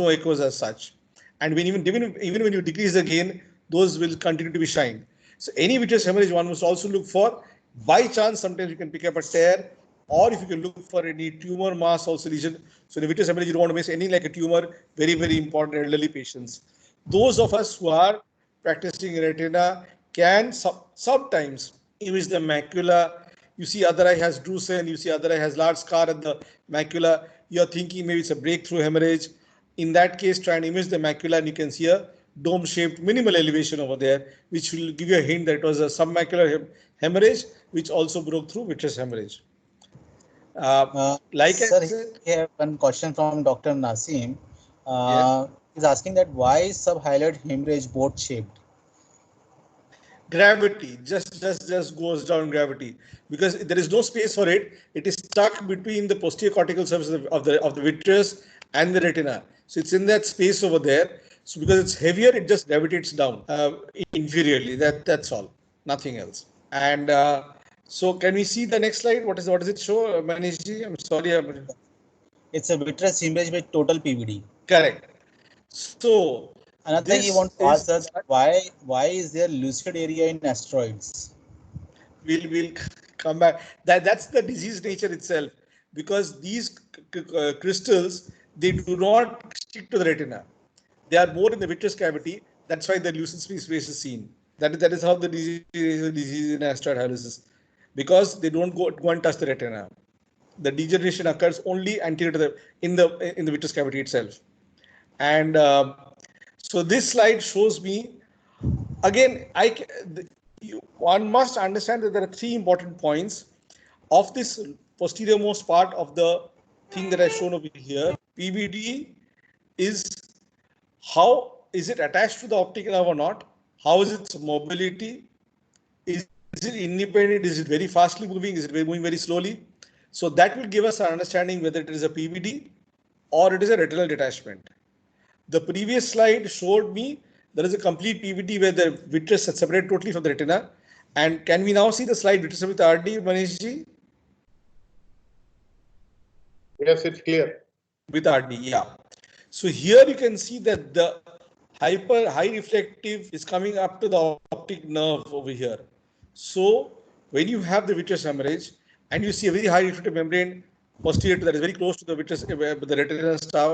echoes as such. And when even when you decrease the gain, those will continue to be shine. So any vitreous hemorrhage, one must also look for. By chance, sometimes you can pick up a tear, or if you can look for any tumor mass also lesion. So in vitreous hemorrhage, you don't want to miss any like a tumor. Very, very important elderly patients. Those of us who are practicing retina can sometimes image the macula. You see other eye has drusen, you see other eye has large scar at the macula. You're thinking maybe it's a breakthrough hemorrhage. In that case, try and image the macula, and you can see a dome-shaped minimal elevation over there, which will give you a hint that it was a submacular hemorrhage, which also broke through vitreous hemorrhage. Like I Sir, said, we have one question from Dr. Nasim. yes, He's asking that why is subhyaloid hemorrhage boat shaped? gravity just goes down gravity because there is no space for it. It is stuck between the posterior cortical surface of the vitreous and the retina. So it's in that space over there. So because it's heavier, it just gravitates down inferiorly. That's all, nothing else. And so can we see the next slide? What does it show, Manishji? I'm sorry. It's a vitreous hemorrhage with total PVD. Correct. So Another thing he this wants to is ask us, why is there lucid area in asteroids? we'll come back. That's the disease nature itself, because these crystals, they do not stick to the retina. They are more in the vitreous cavity. That's why the lucid space is seen. That is how the disease is a disease in asteroid hyalosis, because they don't go and touch the retina. The degeneration occurs only anterior to the vitreous cavity itself. And so this slide shows me again. One must understand that there are three important points of this posterior most part of the thing that I've shown over here. PVD is, how is it attached to the optic nerve or not? How is its mobility? Is it independent? Is it very fastly moving? Is it moving very slowly? So that will give us an understanding whether it is a PVD or it is a retinal detachment. The previous slide showed me there is a complete PVD where the vitreous is separated totally from the retina. And can we now see the slide vitreous with RD, Manishji? Yes, it's clear. With RD, yeah. So here you can see that the high reflective is coming up to the optic nerve over here. So when you have the vitreous hemorrhage and you see a very high reflective membrane posterior to that is very close to the vitreous, the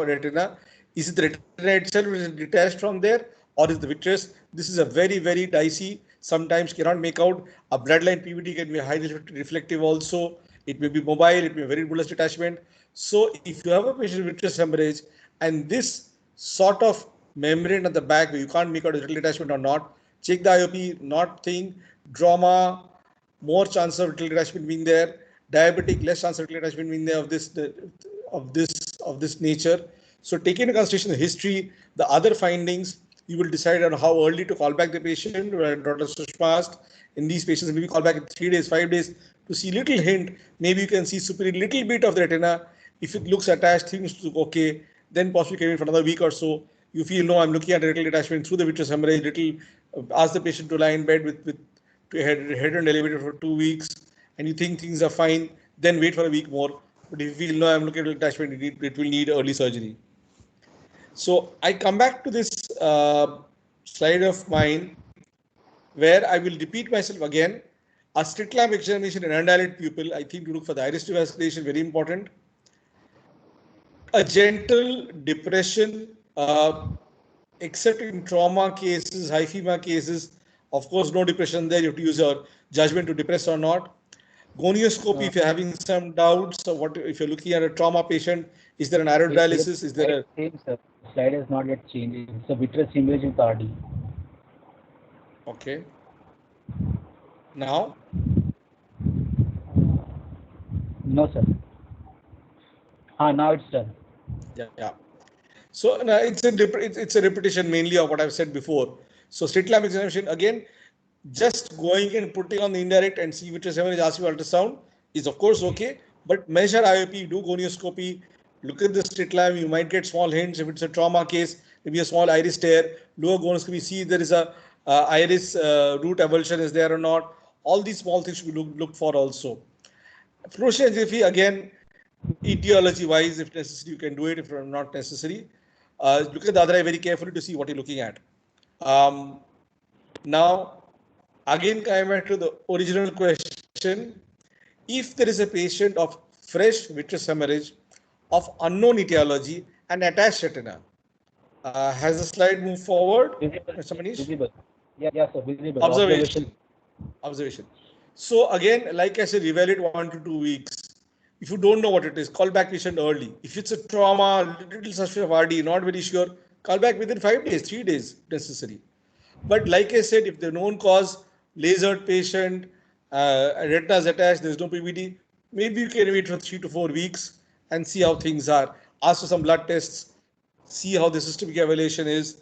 retina, is it the retina itself which is detached from there, or is the vitreous? This is a very dicey. Sometimes cannot make out. A bloodline PVD can be highly reflective also. It may be mobile. It may be very bullish detachment. So if you have a patient with vitreous hemorrhage and this sort of membrane at the back where you can't make out a retinal detachment or not, check the IOP, not thing, trauma, more chance of retinal detachment being there, diabetic, less chance of retinal detachment being there of this nature. So take into consideration the history, the other findings, you will decide on how early to call back the patient. Where Dr. Sushma asked, in these patients, maybe call back in 3 days, 5 days to see little hint. Maybe you can see superior little bit of the retina. If it looks attached, things look okay, then possibly come in for another week or so. You feel, no, I'm looking at retinal detachment through the vitreous hemorrhage. Ask the patient to lie in bed with head and elevator for 2 weeks, and you think things are fine. Then wait for a week more. But if you feel, no, I'm looking at detachment, it will need early surgery. So I come back to this slide of mine where I will repeat myself again. A slit lamp examination in undilated pupil, I think to look for the iris revascularization, very important. A gentle depression, except in trauma cases, hyphema cases, of course, no depression there. You have to use your judgment to depress or not. Gonioscopy, if you're having some doubts, so what if you're looking at a trauma patient, is there an aerodialysis? Is there a same, sir. Slide has not yet changed. It's a vitreous hemorrhage with RD. okay? Now, No, sir. Now it's done. yeah. So it's a repetition mainly of what I've said before. So slit lamp examination again, just going and putting on the indirect and see vitreous hemorrhage, ask you ultrasound is of course okay, but measure IOP, do gonioscopy, look at the slit lamp. You might get small hints if it's a trauma case, maybe a small iris tear. Do a gonioscopy, see if there is a iris root avulsion is there or not. All these small things should be looked for also. Fluorescein angiography again, etiology wise, if necessary, you can do it. If not necessary, look at the other eye very carefully to see what you're looking at. Now, again, coming back to the original question, if there is a patient of fresh vitreous hemorrhage of unknown etiology and attached retina, has the slide moved forward? Visible. Yeah, sir. Visible. Observation. So again, like I said, evaluate 1 to 2 weeks. If you don't know what it is, call back patient early. If it's a trauma, little suspicion of RD, not very sure, call back within 5 days, 3 days necessary. But like I said, if the known cause, lasered patient, retina is attached, there is no PVD, maybe you can wait for 3 to 4 weeks and see how things are. Ask for some blood tests, see how the systemic evaluation is.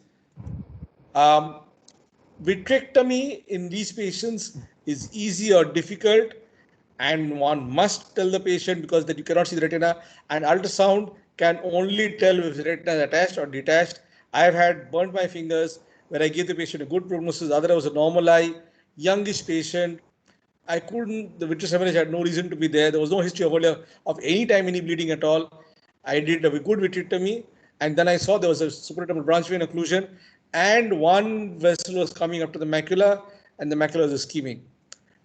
Vitrectomy in these patients is easy or difficult, and one must tell the patient because that you cannot see the retina, and ultrasound can only tell if the retina is attached or detached. I have had burnt my fingers where I gave the patient a good prognosis, other was a normal eye, youngish patient. I couldn't, the vitreous hemorrhage had no reason to be there. There was no history of any time any bleeding at all. I did a good vitrectomy, and then I saw there was a supraretinal branch vein occlusion, and one vessel was coming up to the macula, and the macula was ischemic.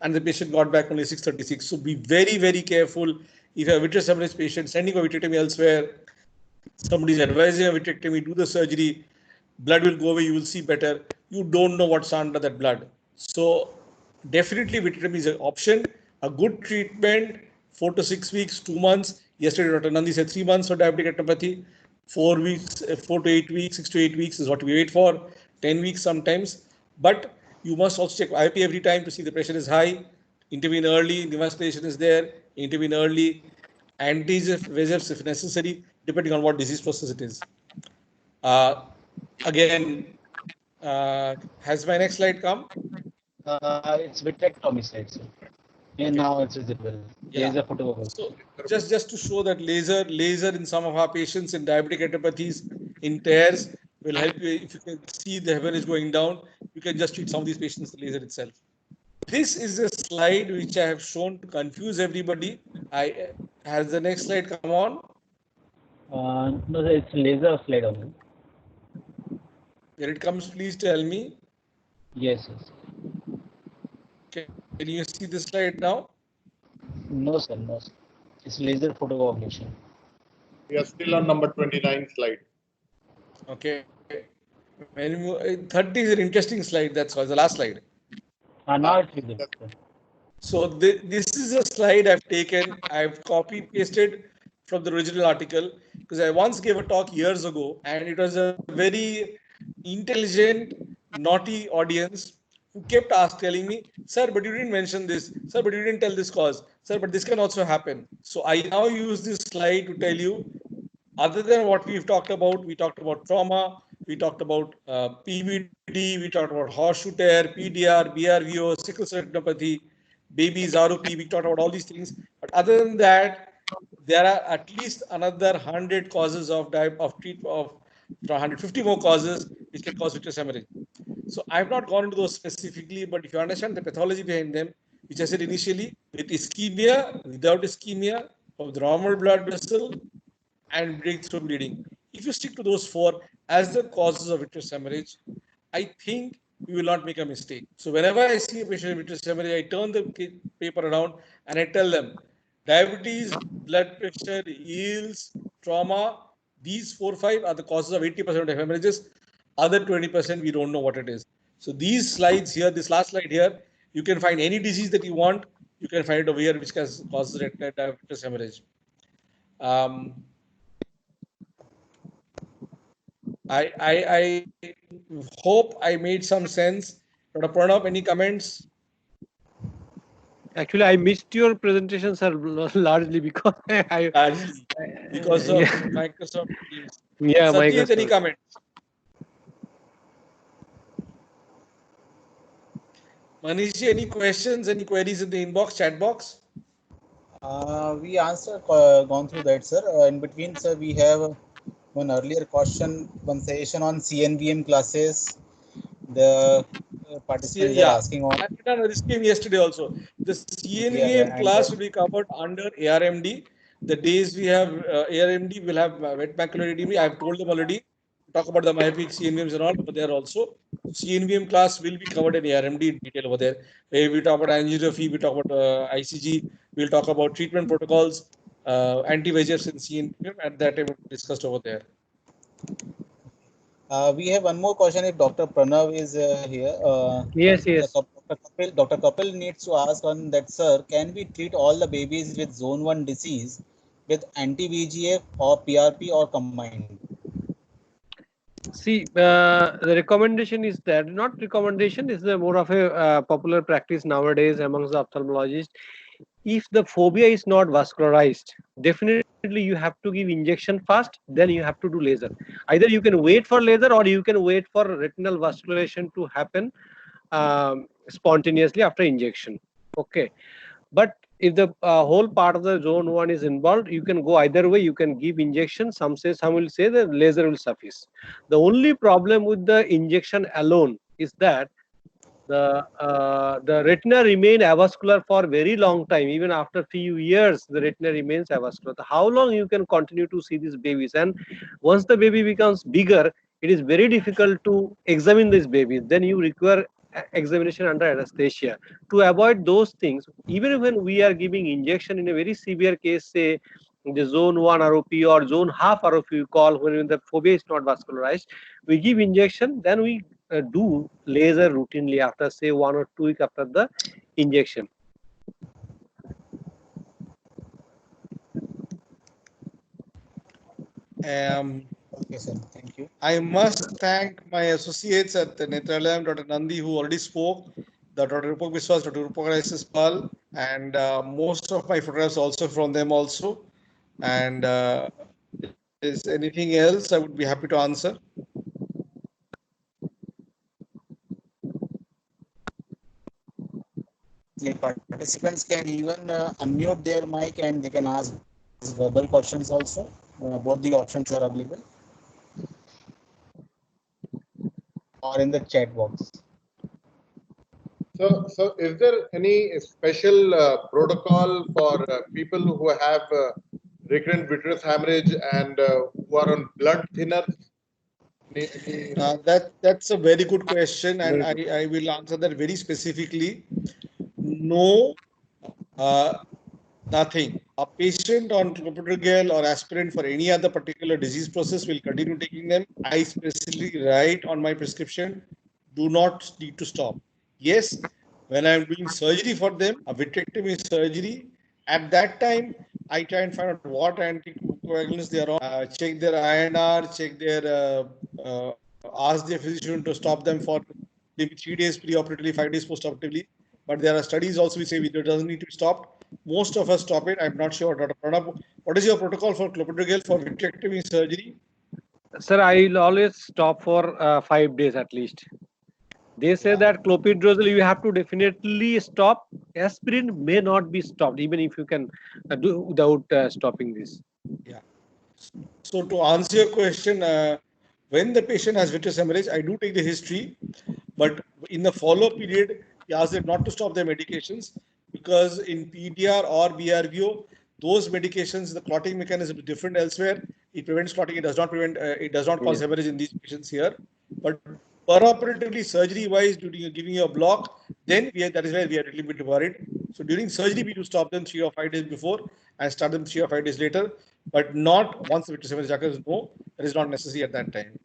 And the patient got back only 636. So be very, very careful. If you have a vitreous hemorrhage patient, sending a vitrectomy elsewhere, somebody is advising a vitrectomy, do the surgery, blood will go away, you will see better. You don't know what's under that blood. So definitely vitrectomy is an option. A good treatment, 4 to 6 weeks, 2 months. Yesterday, Dr. Nandi said 3 months for diabetic retinopathy. 4 weeks, 4 to 8 weeks, 6 to 8 weeks is what we wait for. 10 weeks sometimes. But you must also check IP every time to see the pressure is high. Intervene early, neovascularization is there. Intervene early. Anti-VEGFs if necessary, depending on what disease process it is. Again, has my next slide come? It's vitrectomy slide, sir. And now it's visible. Yeah. Laser photographs. So just to show that laser in some of our patients in diabetic retinopathies in tears will help you. If you can see the hemorrhage going down, you can just treat some of these patients with laser itself. This is a slide which I have shown to confuse everybody. Has the next slide come on? No, sir, it's laser slide only. When it comes, please tell me. Yes, Can you see the slide now? No, sir, no, sir. It's laser photoablation. We are still on number 29 slide. Okay. When 30 is an interesting slide. That's the last slide. Now it's visible. So this is a slide I've taken. I've copy pasted from the original article because I once gave a talk years ago, and it was a very intelligent, naughty audience who kept telling me, "Sir, but you didn't mention this. Sir, but you didn't tell this cause. Sir, but this can also happen." So I now use this slide to tell you, other than what we talked about trauma, we talked about PVD, we talked about horseshoe tear, PDR, BRVO, sickle cell retinopathy, babies, ROP, we talked about all these things. But other than that, there are at least another 100 causes of 150 more causes which can cause vitreous hemorrhage. So I've not gone into those specifically, but if you understand the pathology behind them, which I said initially, with ischemia, without ischemia, of the normal blood vessel, and breakthrough bleeding. If you stick to those 4 as the causes of vitreous hemorrhage, I think we will not make a mistake. So whenever I see a patient with vitreous hemorrhage, I turn the paper around and I tell them, diabetes, blood pressure, yields, trauma, these 4 or 5 are the causes of 80% of hemorrhages. Other 20% we don't know what it is. So these slides here, this last slide here, you can find any disease that you want. You can find it over here, which causes vitreous hemorrhage. I hope I made some sense. Dr. Pranab, any comments? Actually, I missed your presentation, sir, largely because because of Microsoft Teams. Yeah, Satyajit, any comments? Manishi, any questions, any queries in the inbox, chat box? We gone through that, sir. In between, sir, we have one earlier question, one session on CNVM classes. The participants are asking on. This came yesterday also. The CNVM class will be covered under ARMD. The days we have ARMD, will have wet macular edema. I have told them already. Talk about the myopic CNVMs and all over there also. CNVM class will be covered in ARMD in detail over there. We talk about angiography, we talk about ICG, we'll talk about treatment protocols, anti-VEGFs in CNVM, and that we discussed over there. We have one more question if Dr. Pranav is here. Yes. Dr. Kapil needs to ask on that, sir, can we treat all the babies with zone 1 disease with anti-VEGF or PRP or combined? See, the recommendation is that, not recommendation, is more of a popular practice nowadays amongst the ophthalmologists. if the phobia is not vascularized, definitely you have to give injection first, then you have to do laser. Either you can wait for laser or you can wait for retinal vascularization to happen spontaneously after injection. Okay. But if the whole part of the zone 1 is involved, you can go either way. You can give injection. Some will say the laser will suffice. The only problem with the injection alone is that the retina remain avascular for very long time. Even after few years, the retina remains avascular. How long you can continue to see these babies? And once the baby becomes bigger, it is very difficult to examine these babies. Then you require examination under anesthesia. To avoid those things, even when we are giving injection in a very severe case, say the zone 1 ROP or zone half ROP we call, when the phobia is not vascularized, we give injection, then we do laser routinely after say 1 or 2 weeks after the injection. Okay, sir. Thank you. I must thank my associates at the Netralayam, Dr. Nandi, who already spoke, Dr. Rupak Biswas, Dr. Rupak Pal, and most of my photographs also from them also. And is anything else I would be happy to answer? The participants can even unmute their mic and they can ask verbal questions also. Both the options are available. Or in the chat box. So is there any special protocol for people who have recurrent vitreous hemorrhage and who are on blood thinners? That's a very good question, and I will answer that very specifically. No, nothing. A patient on clopidogrel or aspirin for any other particular disease process will continue taking them. I specifically write on my prescription, do not need to stop. Yes, when I'm doing surgery for them, a vitrectomy surgery, at that time, I try and find out what anticoagulants they are on, check their INR, check their, ask their physician to stop them for maybe 3 days preoperatively, 5 days postoperatively. But there are studies also which say it doesn't need to be stopped. Most of us stop it. I'm not sure, Dr. Pranab, what is your protocol for clopidogrel for vitrectomy surgery? Sir, I'll always stop for 5 days at least. They say that clopidogrel you have to definitely stop. Aspirin may not be stopped even if you can do without stopping this. Yeah. So to answer your question, when the patient has vitreous hemorrhage, I do take the history, but in the follow-up period, we ask them not to stop their medications because in PDR or BRVO, those medications, the clotting mechanism is different elsewhere. It prevents clotting. It does not prevent. It does not cause hemorrhage in these patients here. But perioperatively, surgery-wise, during giving you a block, then that is where we are a little bit worried. So during surgery, we do stop them 3 or 5 days before and start them 3 or 5 days later, but not once the vitreous hemorrhage occurs. No, that is not necessary at that time.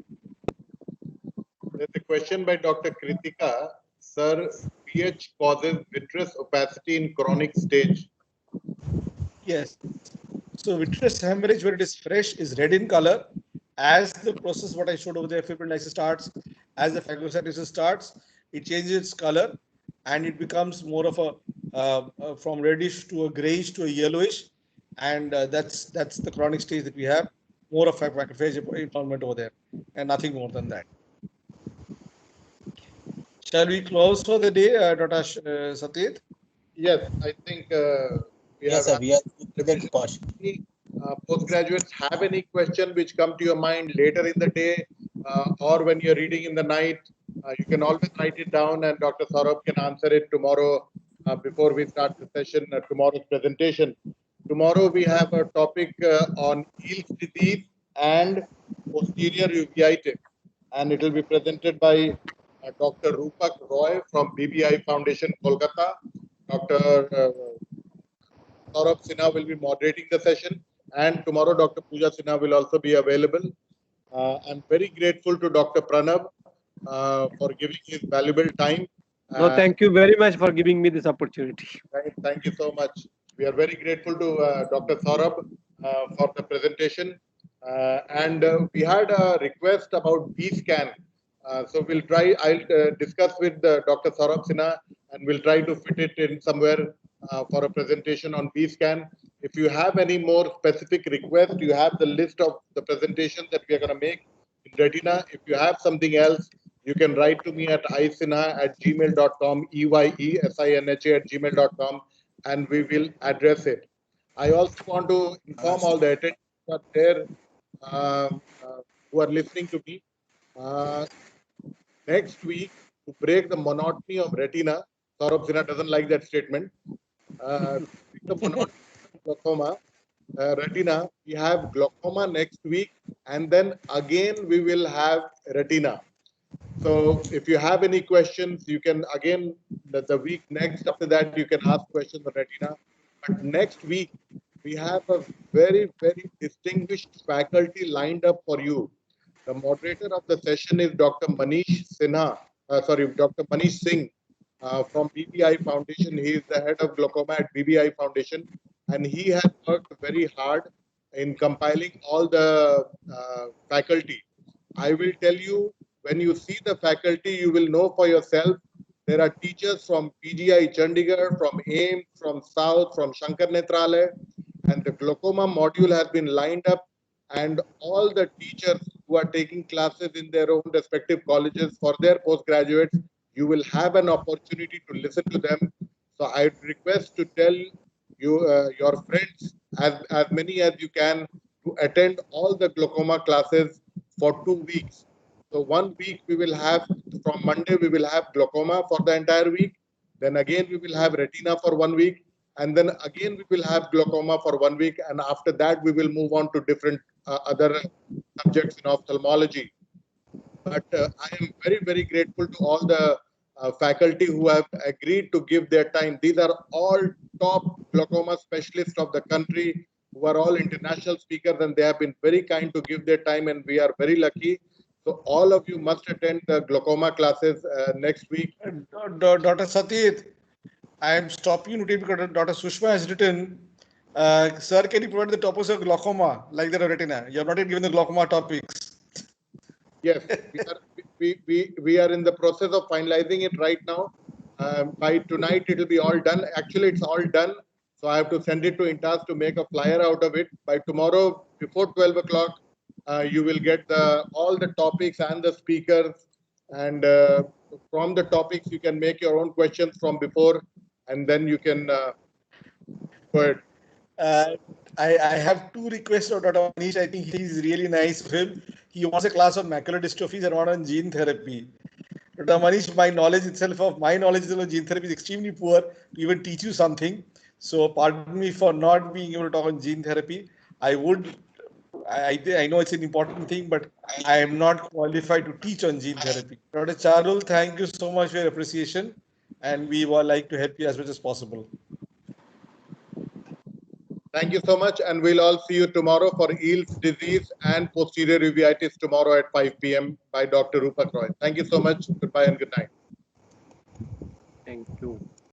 There's a question by Dr. Kritika. Sir, pH causes vitreous opacity in chronic stage. Yes. So vitreous hemorrhage, when it is fresh, is red in color. As the process, what I showed over there, fibrinolysis starts, as the phagocytosis starts, it changes its color and it becomes more of a from reddish to a grayish to a yellowish, and that's the chronic stage that we have. More of macrophage involvement over there, and nothing more than that. Shall we close for the day, Dr. Satyed? Yes, I think we are the question. Postgraduates have any question which come to your mind later in the day or when you're reading in the night, you can always write it down and Dr. Saurabh can answer it tomorrow before we start the session, tomorrow's presentation. Tomorrow we have a topic on Eales disease and posterior uveitis, and it will be presented by Dr. Rupak Roy from BBI Foundation, Kolkata. Dr. Saurabh Sinha will be moderating the session, and tomorrow Dr. Pooja Sinha will also be available. I'm very grateful to Dr. Pranab for giving his valuable time. No, thank you very much for giving me this opportunity. Thank you so much. We are very grateful to Dr. Saurabh for the presentation. And we had a request about B-scan. So we'll try, I'll discuss with Dr. Saurabh Sinha and we'll try to fit it in somewhere for a presentation on B-scan. If you have any more specific requests, you have the list of the presentations that we are going to make in Retina. If you have something else, you can write to me at eyesinha@gmail.com, eyesinha@gmail.com, and we will address it. I also want to inform all the attendees who are there, who are listening to me. Next week, to break the monotony of Retina, Saurabh Sinha doesn't like that statement. To break the monotony of glaucoma, Retina, we have glaucoma next week, and then again we will have Retina. So if you have any questions, you can again, the week next after that, you can ask questions on Retina. But next week, we have a very, very distinguished faculty lined up for you. The moderator of the session is Dr. Manish Sinha, Dr. Manish Singh from BBI Foundation. He is the head of glaucoma at BBI Foundation, and he has worked very hard in compiling all the faculty. I will tell you, when you see the faculty, you will know for yourself. There are teachers from PGI Chandigarh, from AIMS, from South, from Shankar Netralaya, and the glaucoma module has been lined up, and all the teachers who are taking classes in their own respective colleges for their postgraduates, you will have an opportunity to listen to them. So I request to tell you, your friends, as many as you can, to attend all the glaucoma classes for 2 weeks. So 1 week we will have, from Monday we will have glaucoma for the entire week. Then again we will have retina for 1 week. And then again we will have glaucoma for 1 week. And after that we will move on to different other subjects in ophthalmology. But I am very, very grateful to all the faculty who have agreed to give their time. These are all top glaucoma specialists of the country, who are all international speakers, and they have been very kind to give their time, and we are very lucky. So all of you must attend the glaucoma classes next week. Dr. Satit, I am stopping you today because Dr. Sushma has written, sir, can you provide the topics of glaucoma like that of retina? You have not yet given the glaucoma topics. Yes, we are in the process of finalizing it right now. By tonight, it will be all done. Actually, it's all done. So I have to send it to Intas to make a flyer out of it. By tomorrow, before 12 o'clock, you will get all the topics and the speakers. And from the topics, you can make your own questions from before, and then you can go ahead. I have two requests of Dr. Manish. I think he's really nice for him. He wants a class of macular dystrophies and one on gene therapy. Dr. Manish, my knowledge of gene therapy is extremely poor to even teach you something. So pardon me for not being able to talk on gene therapy. I know it's an important thing, but I am not qualified to teach on gene therapy. Dr. Charul, thank you so much for your appreciation, and we would like to help you as much as possible. Thank you so much, and we'll all see you tomorrow for Eales disease and posterior uveitis tomorrow at 5 p.m. by Dr. Rupak Roy. Thank you so much. Goodbye and good night. Thank you.